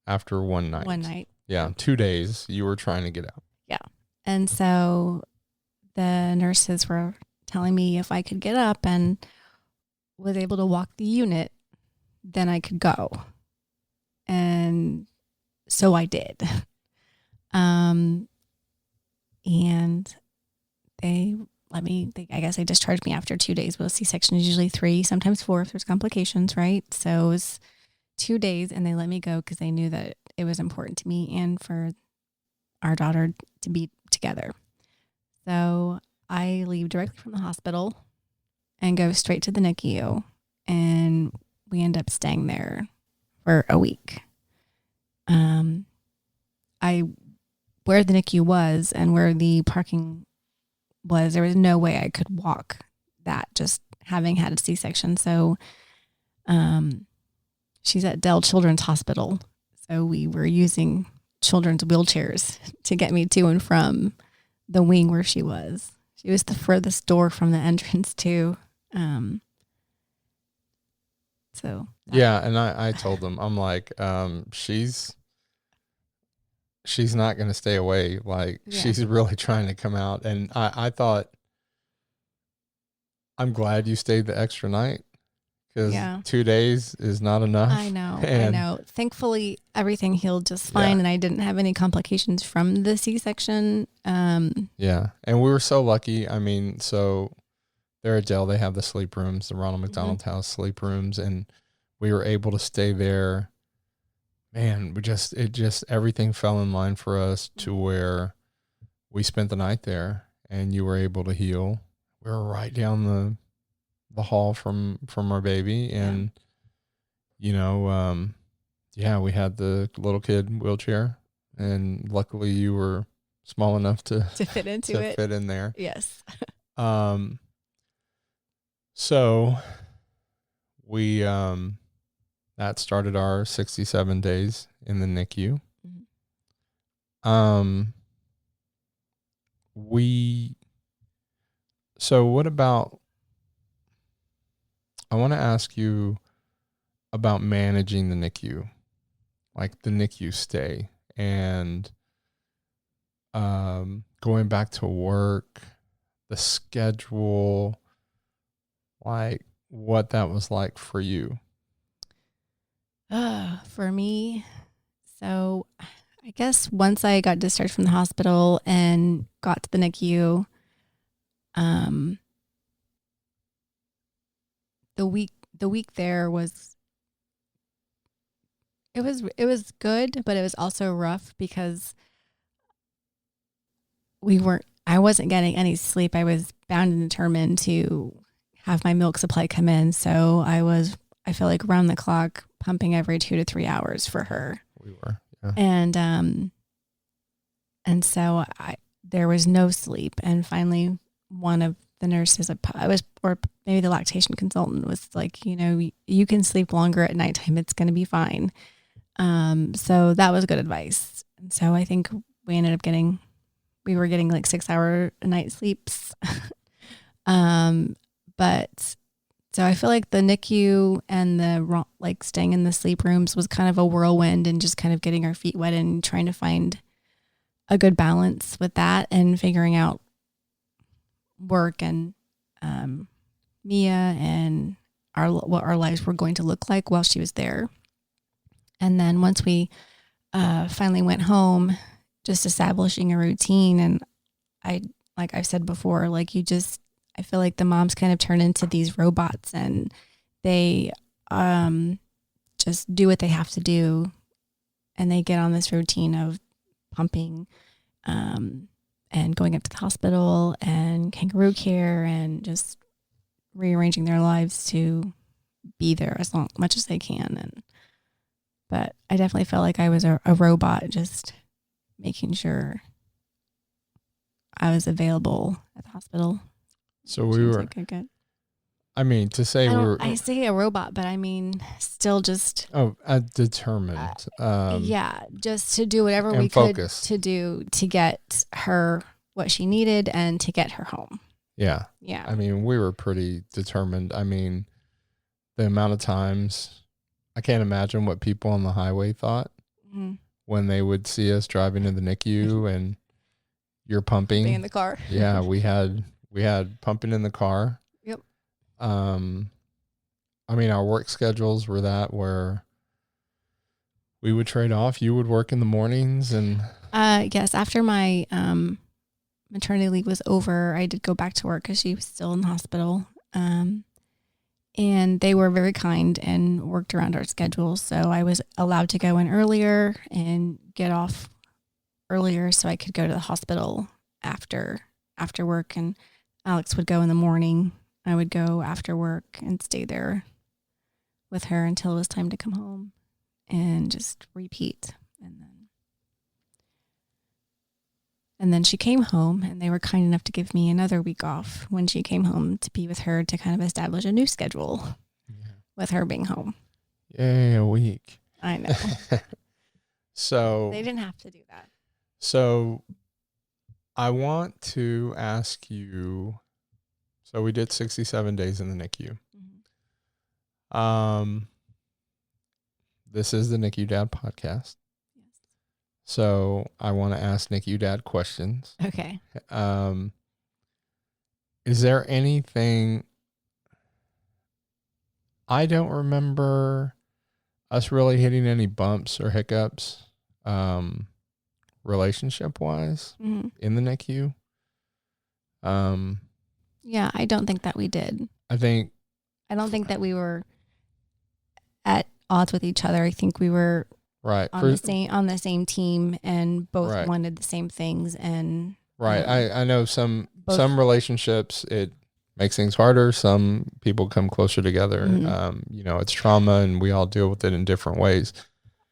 after one night. One night. Yeah, 2 days you were trying to get out. Yeah. And so the nurses were telling me if I could get up and was able to walk the unit, then I could go. And so I did. And they I guess they discharged me after 2 days. Well, C-section is usually 3, sometimes 4 if there's complications, right? So it was 2 days, and they let me go because they knew that it was important to me and for our daughter to be together. So I leave directly from the hospital and go straight to the NICU, and we end up staying there for a week. Where the NICU was and where the parking was, there was no way I could walk that, just having had a C-section. So she's at Dell Children's Hospital. So we were using children's wheelchairs to get me to and from the wing where she was. She was the furthest door from the entrance too. Yeah, and I told them, I'm like, she's not going to stay away. Like, she's really trying to come out. And I thought, I'm glad you stayed the extra night, because 2 days is not enough. I know. Thankfully, everything healed just fine, and I didn't have any complications from the C-section. Yeah, and we were so lucky. I mean, so there at Dell, they have the sleep rooms, the Ronald McDonald House sleep rooms, and we were able to stay there. Man, everything fell in line for us to where we spent the night there, and you were able to heal. We were right down the hall from our baby, and we had the little kid wheelchair, and luckily you were small enough to fit into it, fit in there. Yes. So we that started our 67 days in the NICU. So what about, I want to ask you about managing the NICU, like the NICU stay, and going back to work, the schedule, like what that was like for you. For me, so I guess once I got discharged from the hospital and got to the NICU, the week there was it was good, but it was also rough because I wasn't getting any sleep. I was bound and determined to have my milk supply come in, so I feel like around the clock pumping every 2 to 3 hours for her. We were, yeah. And so there was no sleep. And finally, one of the nurses, or maybe the lactation consultant, was like, you can sleep longer at nighttime. It's going to be fine. So that was good advice. And so I think we ended up we were getting like 6-hour a night sleeps. But So I feel like the NICU and the like staying in the sleep rooms was kind of a whirlwind and just kind of getting our feet wet and trying to find a good balance with that and figuring out work and Mia and what our lives were going to look like while she was there. And then once we finally went home, just establishing a routine. And like I've said before, like I feel like the moms kind of turn into these robots and they just do what they have to do. And they get on this routine of pumping and going up to the hospital and kangaroo care and just rearranging their lives to be there as much as they can. But I definitely felt like I was a robot, just making sure I was available at the hospital. So we were, good. I mean, to say we were. I say a robot, but I mean, still just. Determined. Just to do whatever we focused. Could to do to get her what she needed and to get her home. Yeah. Yeah. I mean, we were pretty determined. I mean, the amount of times, I can't imagine what people on the highway thought when they would see us driving to the NICU and you're pumping. Being in the car. Yeah, we had pumping in the car. Yep. I mean, our work schedules were that where we would trade off. You would work in the mornings and. Yes. After my maternity leave was over, I did go back to work because she was still in the hospital. And they were very kind and worked around our schedule. So I was allowed to go in earlier and get off earlier so I could go to the hospital after work. And Alex would go in the morning. I would go after work and stay there with her until it was time to come home and just repeat. And then she came home and they were kind enough to give me another week off when she came home to be with her to kind of establish a new schedule with her being home. Yay, a week. I know. So they didn't have to do that. So I want to ask you, so we did 67 days in the NICU. Mm-hmm. This is the NICU Dad Podcast. So I want to ask NICU Dad questions. Okay. Is there anything, I don't remember us really hitting any bumps or hiccups, relationship wise in the NICU. Yeah, I don't think that we did. I don't think that we were at odds with each other. I think we were right on the same team and both wanted the same things. And I know some relationships it makes things harder. Some people come closer together. It's trauma and we all deal with it in different ways.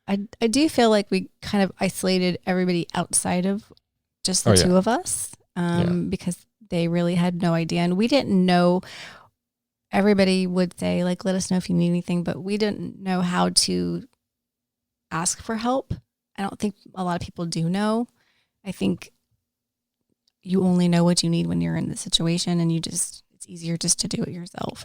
I do feel like we kind of isolated everybody outside of just the two of us because they really had no idea. And we didn't know. Everybody would say, like, let us know if you need anything, but we didn't know how to ask for help. I don't think a lot of people do know. I think you only know what you need when you're in the situation and it's easier just to do it yourself.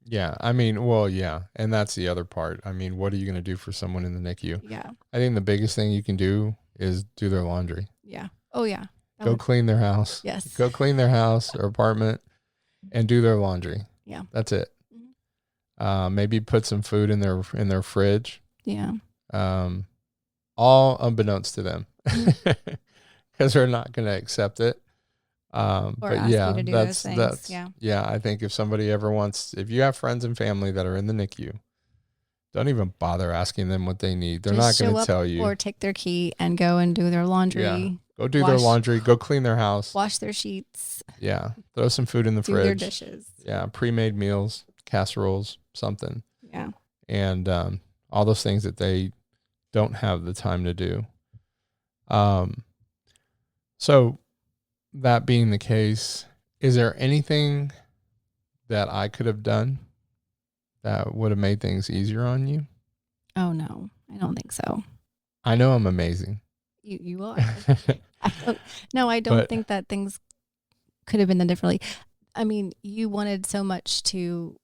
Yeah. I mean, well, yeah. And that's the other part. I mean, what are you going to do for someone in the NICU? Yeah. I think the biggest thing you can do is do their laundry. Yeah. Oh, yeah. Go clean their house. Yes. Go clean their house or apartment and do their laundry. Yeah. That's it. Maybe put some food in their fridge. Yeah. All unbeknownst to them because they're not going to accept it. But yeah, that's I think if somebody if you have friends and family that are in the NICU, don't even bother asking them what they need. They're not going to tell you. Or take their key and go and do their laundry. Yeah. Go do their laundry. Go clean their house. Wash their sheets. Yeah. Throw some food in the fridge. Do their dishes. Yeah. Pre-made meals, casseroles, something. Yeah. And all those things that they don't have the time to do. So that being the case, is there anything that I could have done that would have made things easier on you? Oh, no, I don't think so. I know I'm amazing. You are. I don't think that things could have been done differently. I mean, you wanted so much to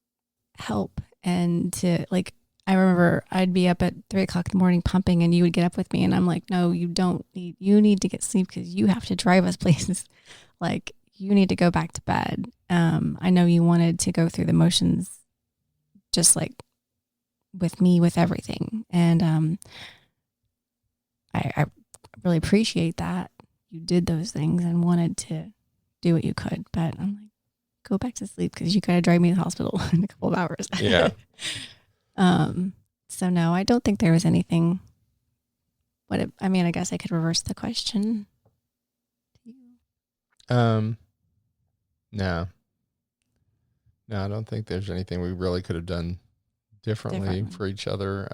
help and to like, I remember I'd be up at 3:00 in the morning pumping and you would get up with me and I'm like, no, you need to get sleep because you have to drive us places. Like you need to go back to bed. I know you wanted to go through the motions just like with me, with everything. And I really appreciate that you did those things and wanted to do what you could. But I'm like, go back to sleep because you got to drive me to the hospital in a couple of hours. Yeah. So no, I don't think there was anything. I guess I could reverse the question. No, I don't think there's anything we really could have done differently for each other.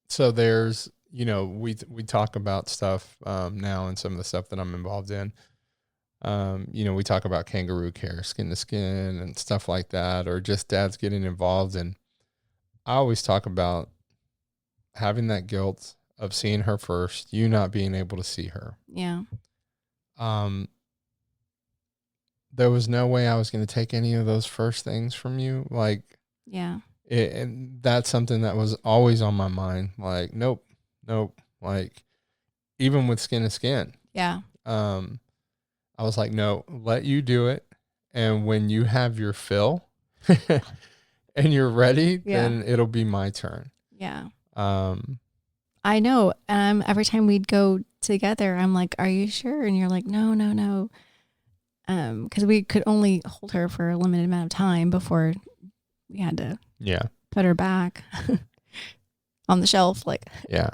So there's, we talk about stuff now and some of the stuff that I'm involved in. We talk about kangaroo care, skin to skin and stuff like that, or just dads getting involved. And I always talk about having that guilt of seeing her first, you not being able to see her. Yeah. There was no way I was going to take any of those first things from you. Like, yeah. And that's something that was always on my mind. Like, nope. Like, even with skin to skin. Yeah. I was like, no, let you do it. And when you have your fill and you're ready, then it'll be my turn. Yeah. I know. Every time we'd go together, I'm like, are you sure? And you're like, no. Because we could only hold her for a limited amount of time before we had to put her back on the shelf. Like, yeah.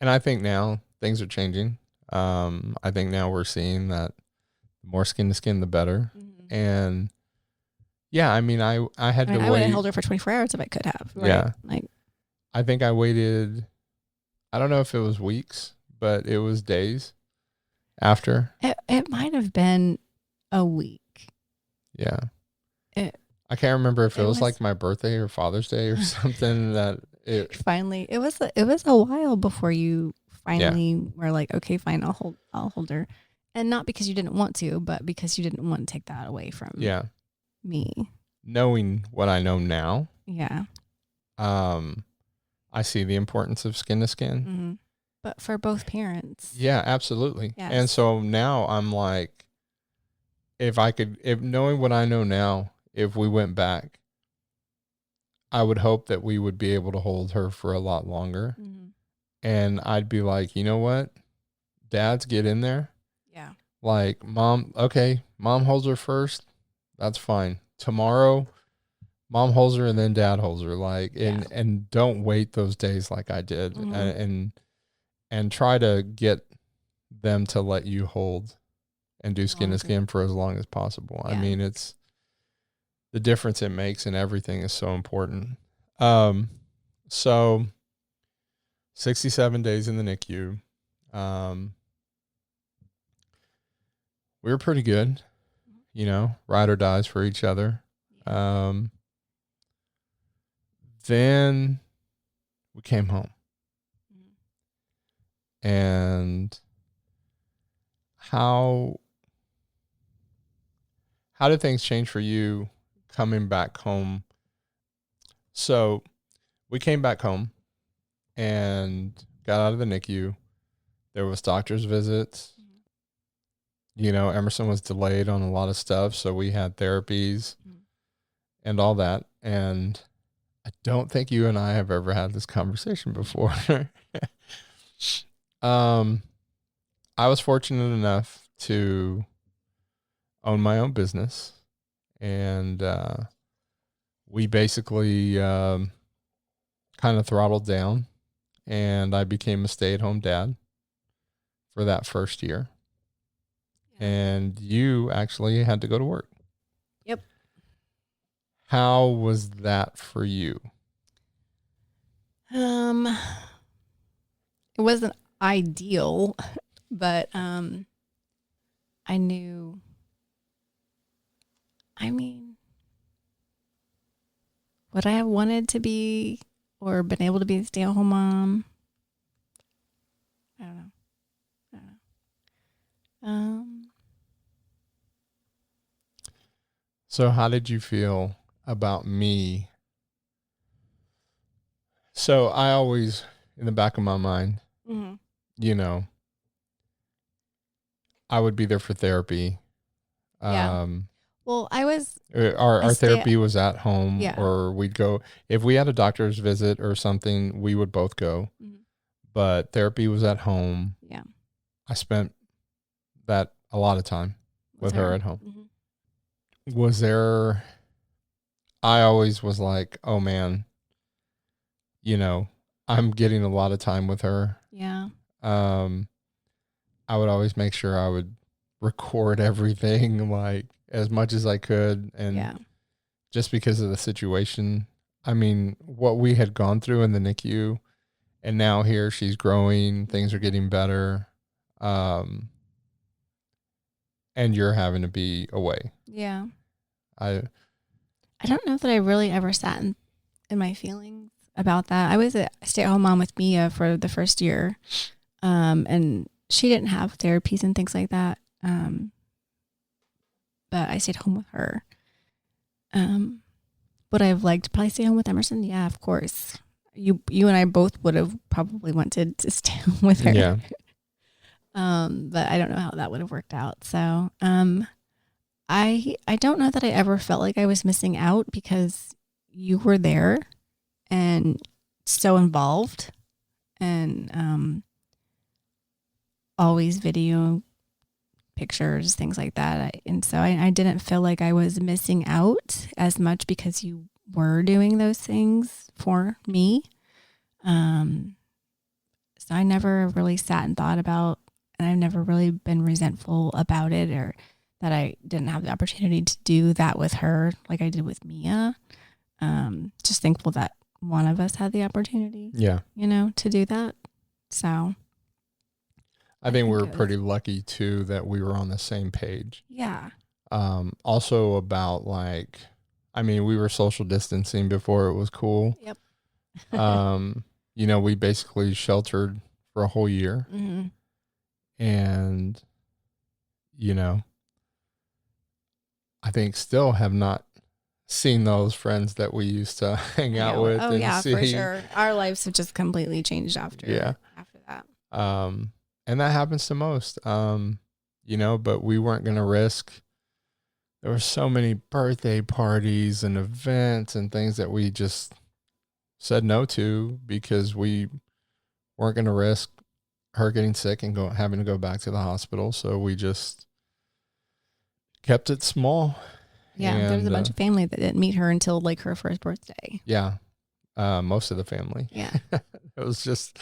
And I think now things are changing. I think now we're seeing that the more skin to skin, the better. Mm-hmm. And yeah, I mean, I had to wait. I would have held her for 24 hours if I could have. Right? Yeah. Like, I think I waited, I don't know if it was weeks, but it was days after. It might have been a week. Yeah. I can't remember if it was like my birthday or Father's Day or something that it finally, it was a while before you finally were like, okay, fine, I'll hold her. And not because you didn't want to, but because you didn't want to take that away from me. Knowing what I know now. Yeah. I see the importance of skin to skin. Mm-hmm. But for both parents. Yeah, absolutely. Yes. And so now I'm like, if knowing what I know now, if we went back, I would hope that we would be able to hold her for a lot longer. Mm-hmm. And I'd be like, you know what? Dads, get in there. Yeah. Like, mom holds her first. That's fine. Tomorrow, mom holds her and then dad holds her. Like, and don't wait those days like I did. Mm-hmm. And try to get them to let you hold and do skin to skin for as long as possible. Yeah. I mean, it's the difference it makes in everything is so important. So 67 days in the NICU. We were pretty good, ride or dies for each other. Then we came home. And how did things change for you coming back home? So we came back home and got out of the NICU. There was doctor's visits. Emerson was delayed on a lot of stuff, so we had therapies and all that. And I don't think you and I have ever had this conversation before. I was fortunate enough to own my own business, and we basically kind of throttled down, and I became a stay-at-home dad for that first year. And you actually had to go to work. Yep. How was that for you? It wasn't ideal, but I knew, would I have wanted to be or been able to be a stay-at-home mom? I don't know. So how did you feel about me? So I always, in the back of my mind, you know, I would be there for therapy. Yeah. Well, Our therapy was at home, Yeah. or we'd go, if we had a doctor's visit or something, we would both go. But therapy was at home. Yeah. I spent that a lot of time with her at home. Was there, I always was like, oh man, you know, I'm getting a lot of time with her. Yeah. I would always make sure I would record everything like as much as I could. And just because of the situation, I mean, what we had gone through in the NICU, and now here she's growing, things are getting better. And you're having to be away. Yeah. I don't know that I really ever sat in my feelings about that. I was a stay-at-home mom with Mia for the first year. And she didn't have therapies and things like that. But I stayed home with her. Would I have liked to probably stay home with Emerson? Yeah, of course. You and I both would have probably wanted to stay home with her. Yeah. But I don't know how that would have worked out. So, I don't know that I ever felt like I was missing out because you were there and so involved and, always video pictures, things like that. And so I didn't feel like I was missing out as much because you were doing those things for me. So I never really sat and thought about, and I've never really been resentful about it or that I didn't have the opportunity to do that with her like I did with Mia. Just thankful that one of us had the opportunity, to do that. So I think we were pretty lucky too that we were on the same page. Yeah. Also about we were social distancing before it was cool. Yep. We basically sheltered for a whole year. And, I think still have not seen those friends that we used to hang out with. Oh, yeah, for sure. Our lives have just completely changed after that. And that happens to most, but we weren't going to risk. There were so many birthday parties and events and things that we just said no to because we weren't going to risk her getting sick and having to go back to the hospital. So we just kept it small. Yeah, there was a bunch of family that didn't meet her until her first birthday. Yeah, most of the family. Yeah. It was just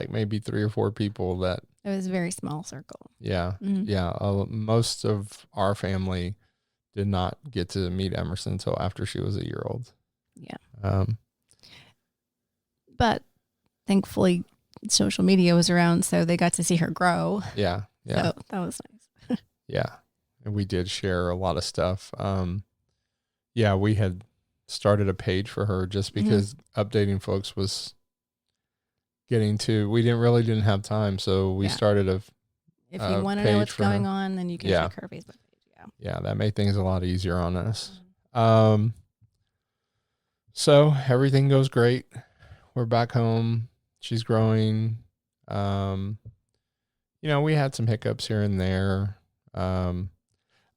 maybe 3 or 4 people that. It was a very small circle. Yeah. Yeah. Most of our family did not get to meet Emerson until after she was a year old. Yeah. But thankfully social media was around, so they got to see her grow. Yeah. Yeah. So that was nice. Yeah. And we did share a lot of stuff. We had started a page for her just because updating folks was getting to, we didn't have time. So we started if you want to know what's going on, then you can check her Facebook page. Yeah. That made things a lot easier on us. So everything goes great. We're back home. She's growing. We had some hiccups here and there.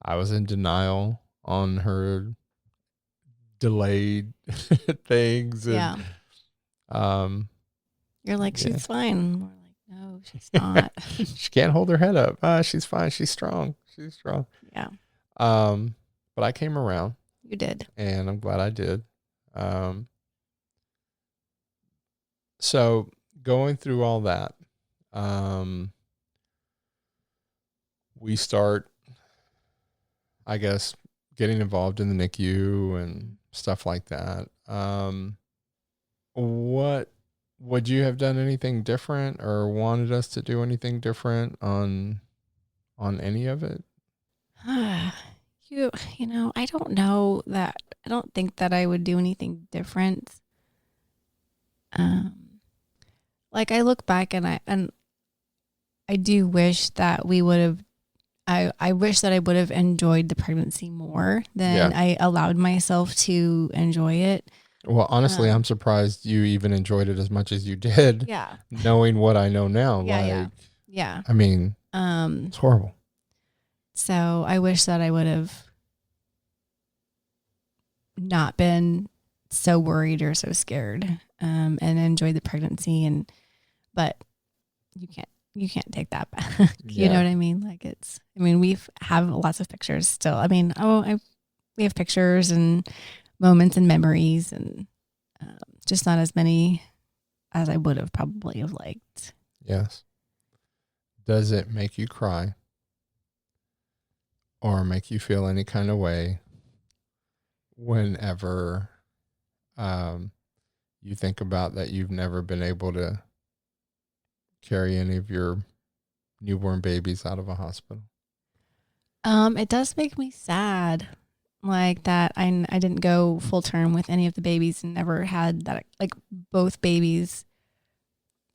I was in denial on her delayed things. And, you're like, she's fine. We're like, no, she's not. She can't hold her head up. She's fine. She's strong. Yeah. But I came around. You did. And I'm glad I did. So going through all that, we start, I guess, getting involved in the NICU and stuff like that. Would you have done anything different or wanted us to do anything different on any of it? I don't know that. I don't think that I would do anything different. I look back and I do wish that we would have I wish that I would have enjoyed the pregnancy more than Yeah. I allowed myself to enjoy it. Well, honestly, I'm surprised you even enjoyed it as much as you did. Yeah. Knowing what I know now. Yeah. I mean, it's horrible. So I wish that I would have not been so worried or so scared, and enjoyed the pregnancy. But you can't take that back. You know what I mean? Like we have lots of pictures still. I mean, we have pictures and moments and memories, and just not as many as I would have probably have liked. Yes. Does it make you cry or make you feel any kind of way whenever you think about that you've never been able to carry any of your newborn babies out of a hospital? It does make me sad, like that I didn't go full term with any of the babies and never had that, like both babies.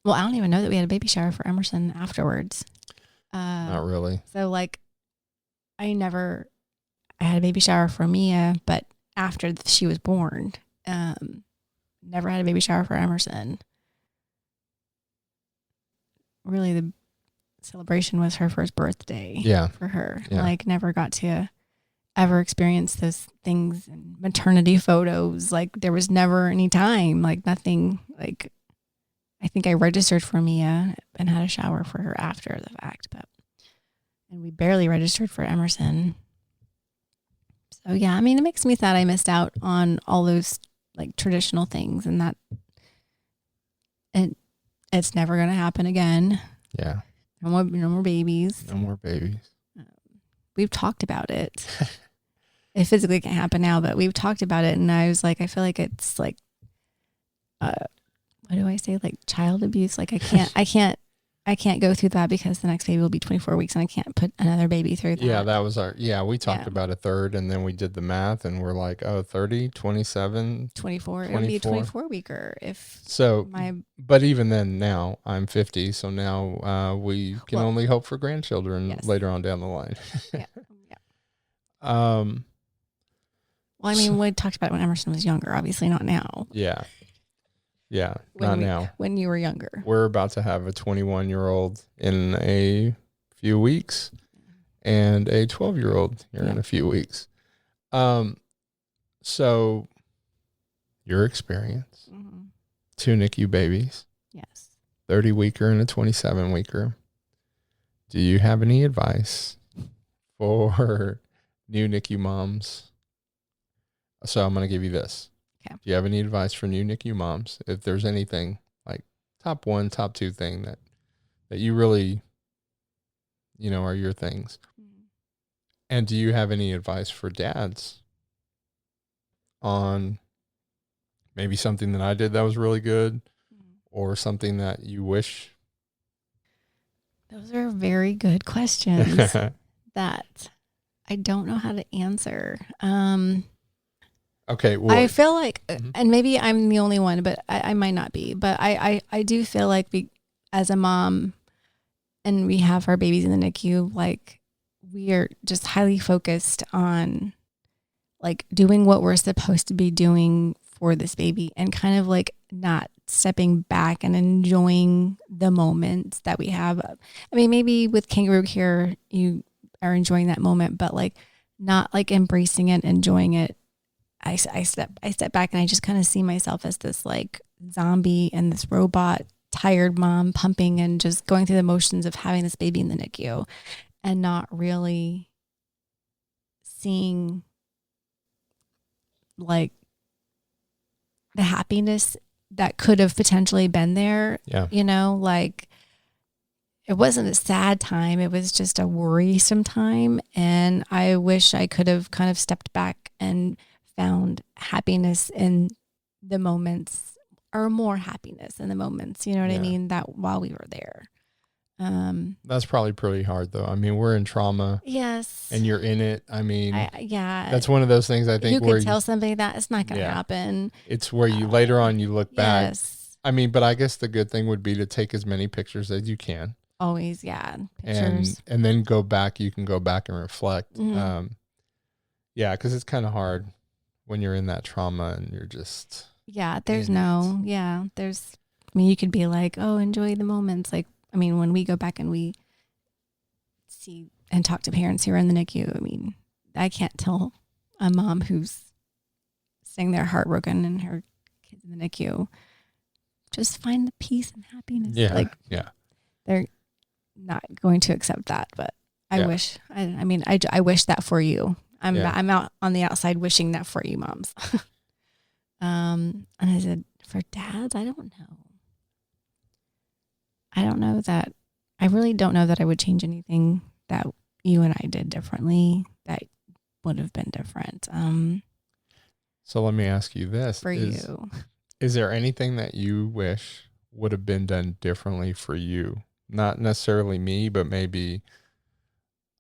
Well, I don't even know that we had a baby shower for Emerson afterwards. Not really. So like I had a baby shower for Mia, but after she was born, never had a baby shower for Emerson. Really, the celebration was her first birthday. Yeah. For her. Yeah. Like never got to ever experience those things and maternity photos. Like there was never any time, like nothing. Like I think I registered for Mia and had a shower for her after the fact, and we barely registered for Emerson. So yeah, I mean, it makes me sad I missed out on all those like traditional things, and that it's never going to happen again. Yeah. No more babies. No more babies. We've talked about it. It physically can't happen now, but we've talked about it. And I was like, I feel like it's like, what do I say? Like child abuse. Like I can't go through that because the next baby will be 24 weeks and I can't put another baby through that. Yeah, that was we talked about a third and then we did the math and we're like, 30, 27, 24. It would be a 24 weeker but even then now I'm 50. So now we can only hope for grandchildren later on down the line. Yeah. Well, I mean, we talked about it when Emerson was younger, obviously not now. Yeah. Yeah, not now. When you were younger. We're about to have a 21-year-old in a few weeks and a 12-year-old here in a few weeks. So your experience, 2 NICU babies, yes, 30-weeker and a 27-weeker. Do you have any advice for new NICU moms? So I'm going to give you this. Okay. Do you have any advice for new NICU moms? If there's anything like top 1, top 2 thing that you really, are your things. And do you have any advice for dads on maybe something that I did that was really good or something that you wish? Those are very good questions that I don't know how to answer. Okay. Well, I feel like, and maybe I'm the only one, but I might not be, but I do feel like as a mom and we have our babies in the NICU, like we are just highly focused on like doing what we're supposed to be doing for this baby and kind of like not stepping back and enjoying the moments that we have. I mean, maybe with Kangaroo Care, you are enjoying that moment, but like not like embracing it, enjoying it. I step back and I just kind of see myself as this like zombie and this robot tired mom pumping and just going through the motions of having this baby in the NICU and not really seeing like the happiness that could have potentially been there. Yeah. Like it wasn't a sad time. It was just a worrisome time. And I wish I could have kind of stepped back and found happiness in the moments or more happiness in the moments, you know what I mean? That while we were there. That's probably pretty hard though. I mean, we're in trauma. Yes. And you're in it. I mean, that's one of those things I think you could tell somebody that it's not going to happen. It's where you later on you look back. Yes. I mean, but I guess the good thing would be to take as many pictures as you can. Always, yeah. Pictures. And then go back. You can go back and reflect. Mhm. Yeah, because it's kind of hard when you're in that trauma and you're just Yeah, you could be like, oh, enjoy the moments. Like, I mean, when we go back and we see and talk to parents who are in the NICU, I mean, I can't tell a mom who's saying they're heartbroken and her kids in the NICU, just find the peace and happiness. Yeah. Like, yeah. They're not going to accept that, but I wish, I wish that for you. I'm out on the outside wishing that for you, moms. And I said, for dads, I don't know. I really don't know that I would change anything that you and I did differently that would have been different. So let me ask you this. For you. Is there anything that you wish would have been done differently for you? Not necessarily me, but maybe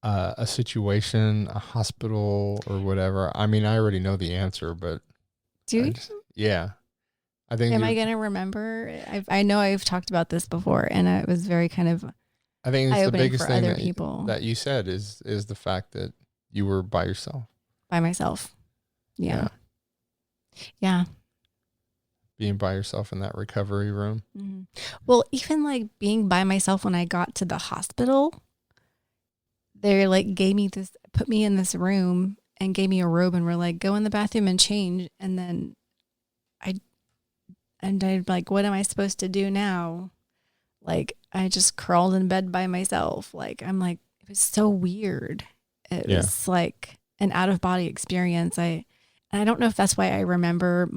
a situation, a hospital or whatever. I mean, I already know the answer, but do you? Yeah. I think. Am I going to remember? I know I've talked about this before, and it was very kind of. I think it's the biggest thing that you said is the fact that you were by yourself. By myself. Yeah. Yeah. Being by yourself in that recovery room. Mm-hmm. Well, even like being by myself when I got to the hospital, they like put me in this room and gave me a robe and were like, go in the bathroom and change. And then I'd like, what am I supposed to do now? Like, I just crawled in bed by myself. Like, I'm like, it was so weird. It was like an out of body experience. I don't know if that's why I remember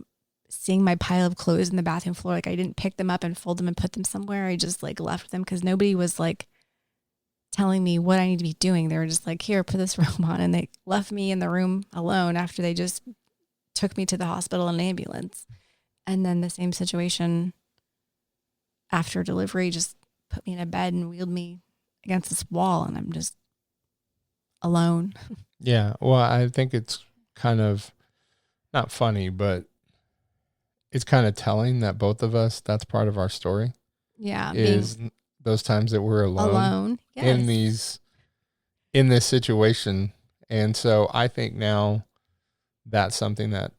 seeing my pile of clothes in the bathroom floor. Like, I didn't pick them up and fold them and put them somewhere. I just like left them because nobody was like telling me what I need to be doing. They were just like, here, put this robe on. And they left me in the room alone after they just took me to the hospital in an ambulance. And then the same situation after delivery, just put me in a bed and wheeled me against this wall, and I'm just alone. Yeah. Well, I think it's kind of not funny, but it's kind of telling that both of us, that's part of our story. Yeah. Is those times that we're alone yes. in this situation. And so I think now that's something that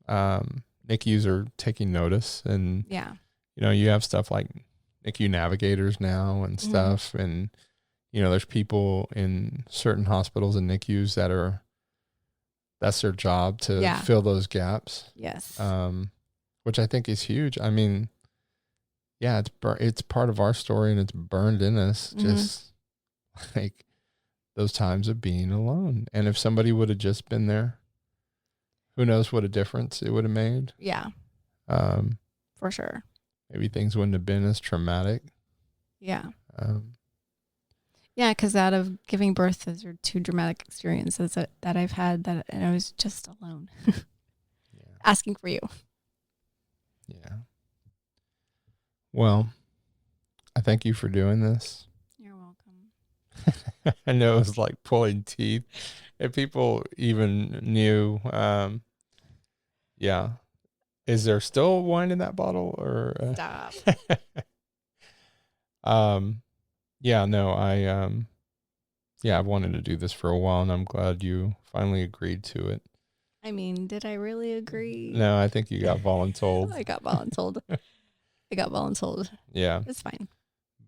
NICUs are taking notice, and you have stuff like NICU navigators now and stuff, and there's people in certain hospitals and NICUs that's their job to fill those gaps. Yes. Which I think is huge. I mean, yeah, it's part of our story and it's burned in us, just like those times of being alone. And if somebody would have just been there, who knows what a difference it would have made. Yeah. For sure. Maybe things wouldn't have been as traumatic. Yeah. Yeah, because out of giving birth, those are two dramatic experiences that I've had, and I was just alone. Asking for you. Yeah. Well, I thank you for doing this. You're welcome. I know it was like pulling teeth. If people even knew, yeah. Is there still wine in that bottle or? Stop. Yeah, no, I've wanted to do this for a while, and I'm glad you finally agreed to it. I mean, did I really agree? No, I think you got voluntold. I got voluntold. Yeah. It's fine.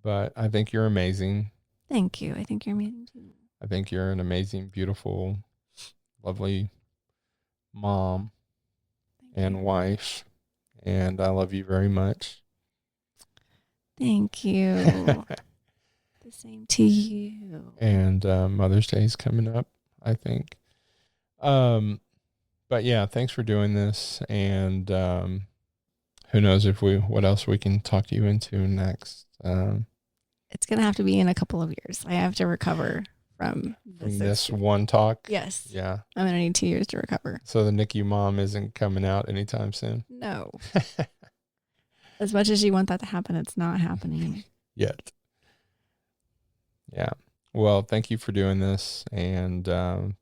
But I think you're amazing. Thank you. I think you're amazing too. I think you're an amazing, beautiful, lovely mom and wife, and I love you very much. Thank you. The same to you. And Mother's Day is coming up, I think. But yeah, thanks for doing this, and who knows what else we can talk you into next. It's gonna have to be in a couple of years. I have to recover from this one talk. Yes. Yeah. I'm gonna need 2 years to recover. So the NICU mom isn't coming out anytime soon? No. As much as you want that to happen, it's not happening yet. Yeah. Well, thank you for doing this, and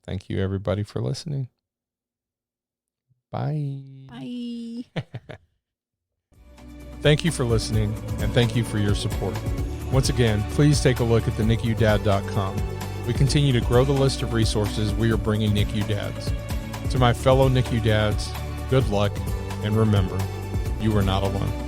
thank you everybody for listening. Bye. Bye. Thank you for listening, and thank you for your support. Once again, please take a look at the NICUDad.com. We continue to grow the list of resources we are bringing NICU dads. To my fellow NICU dads, good luck, and remember, you are not alone.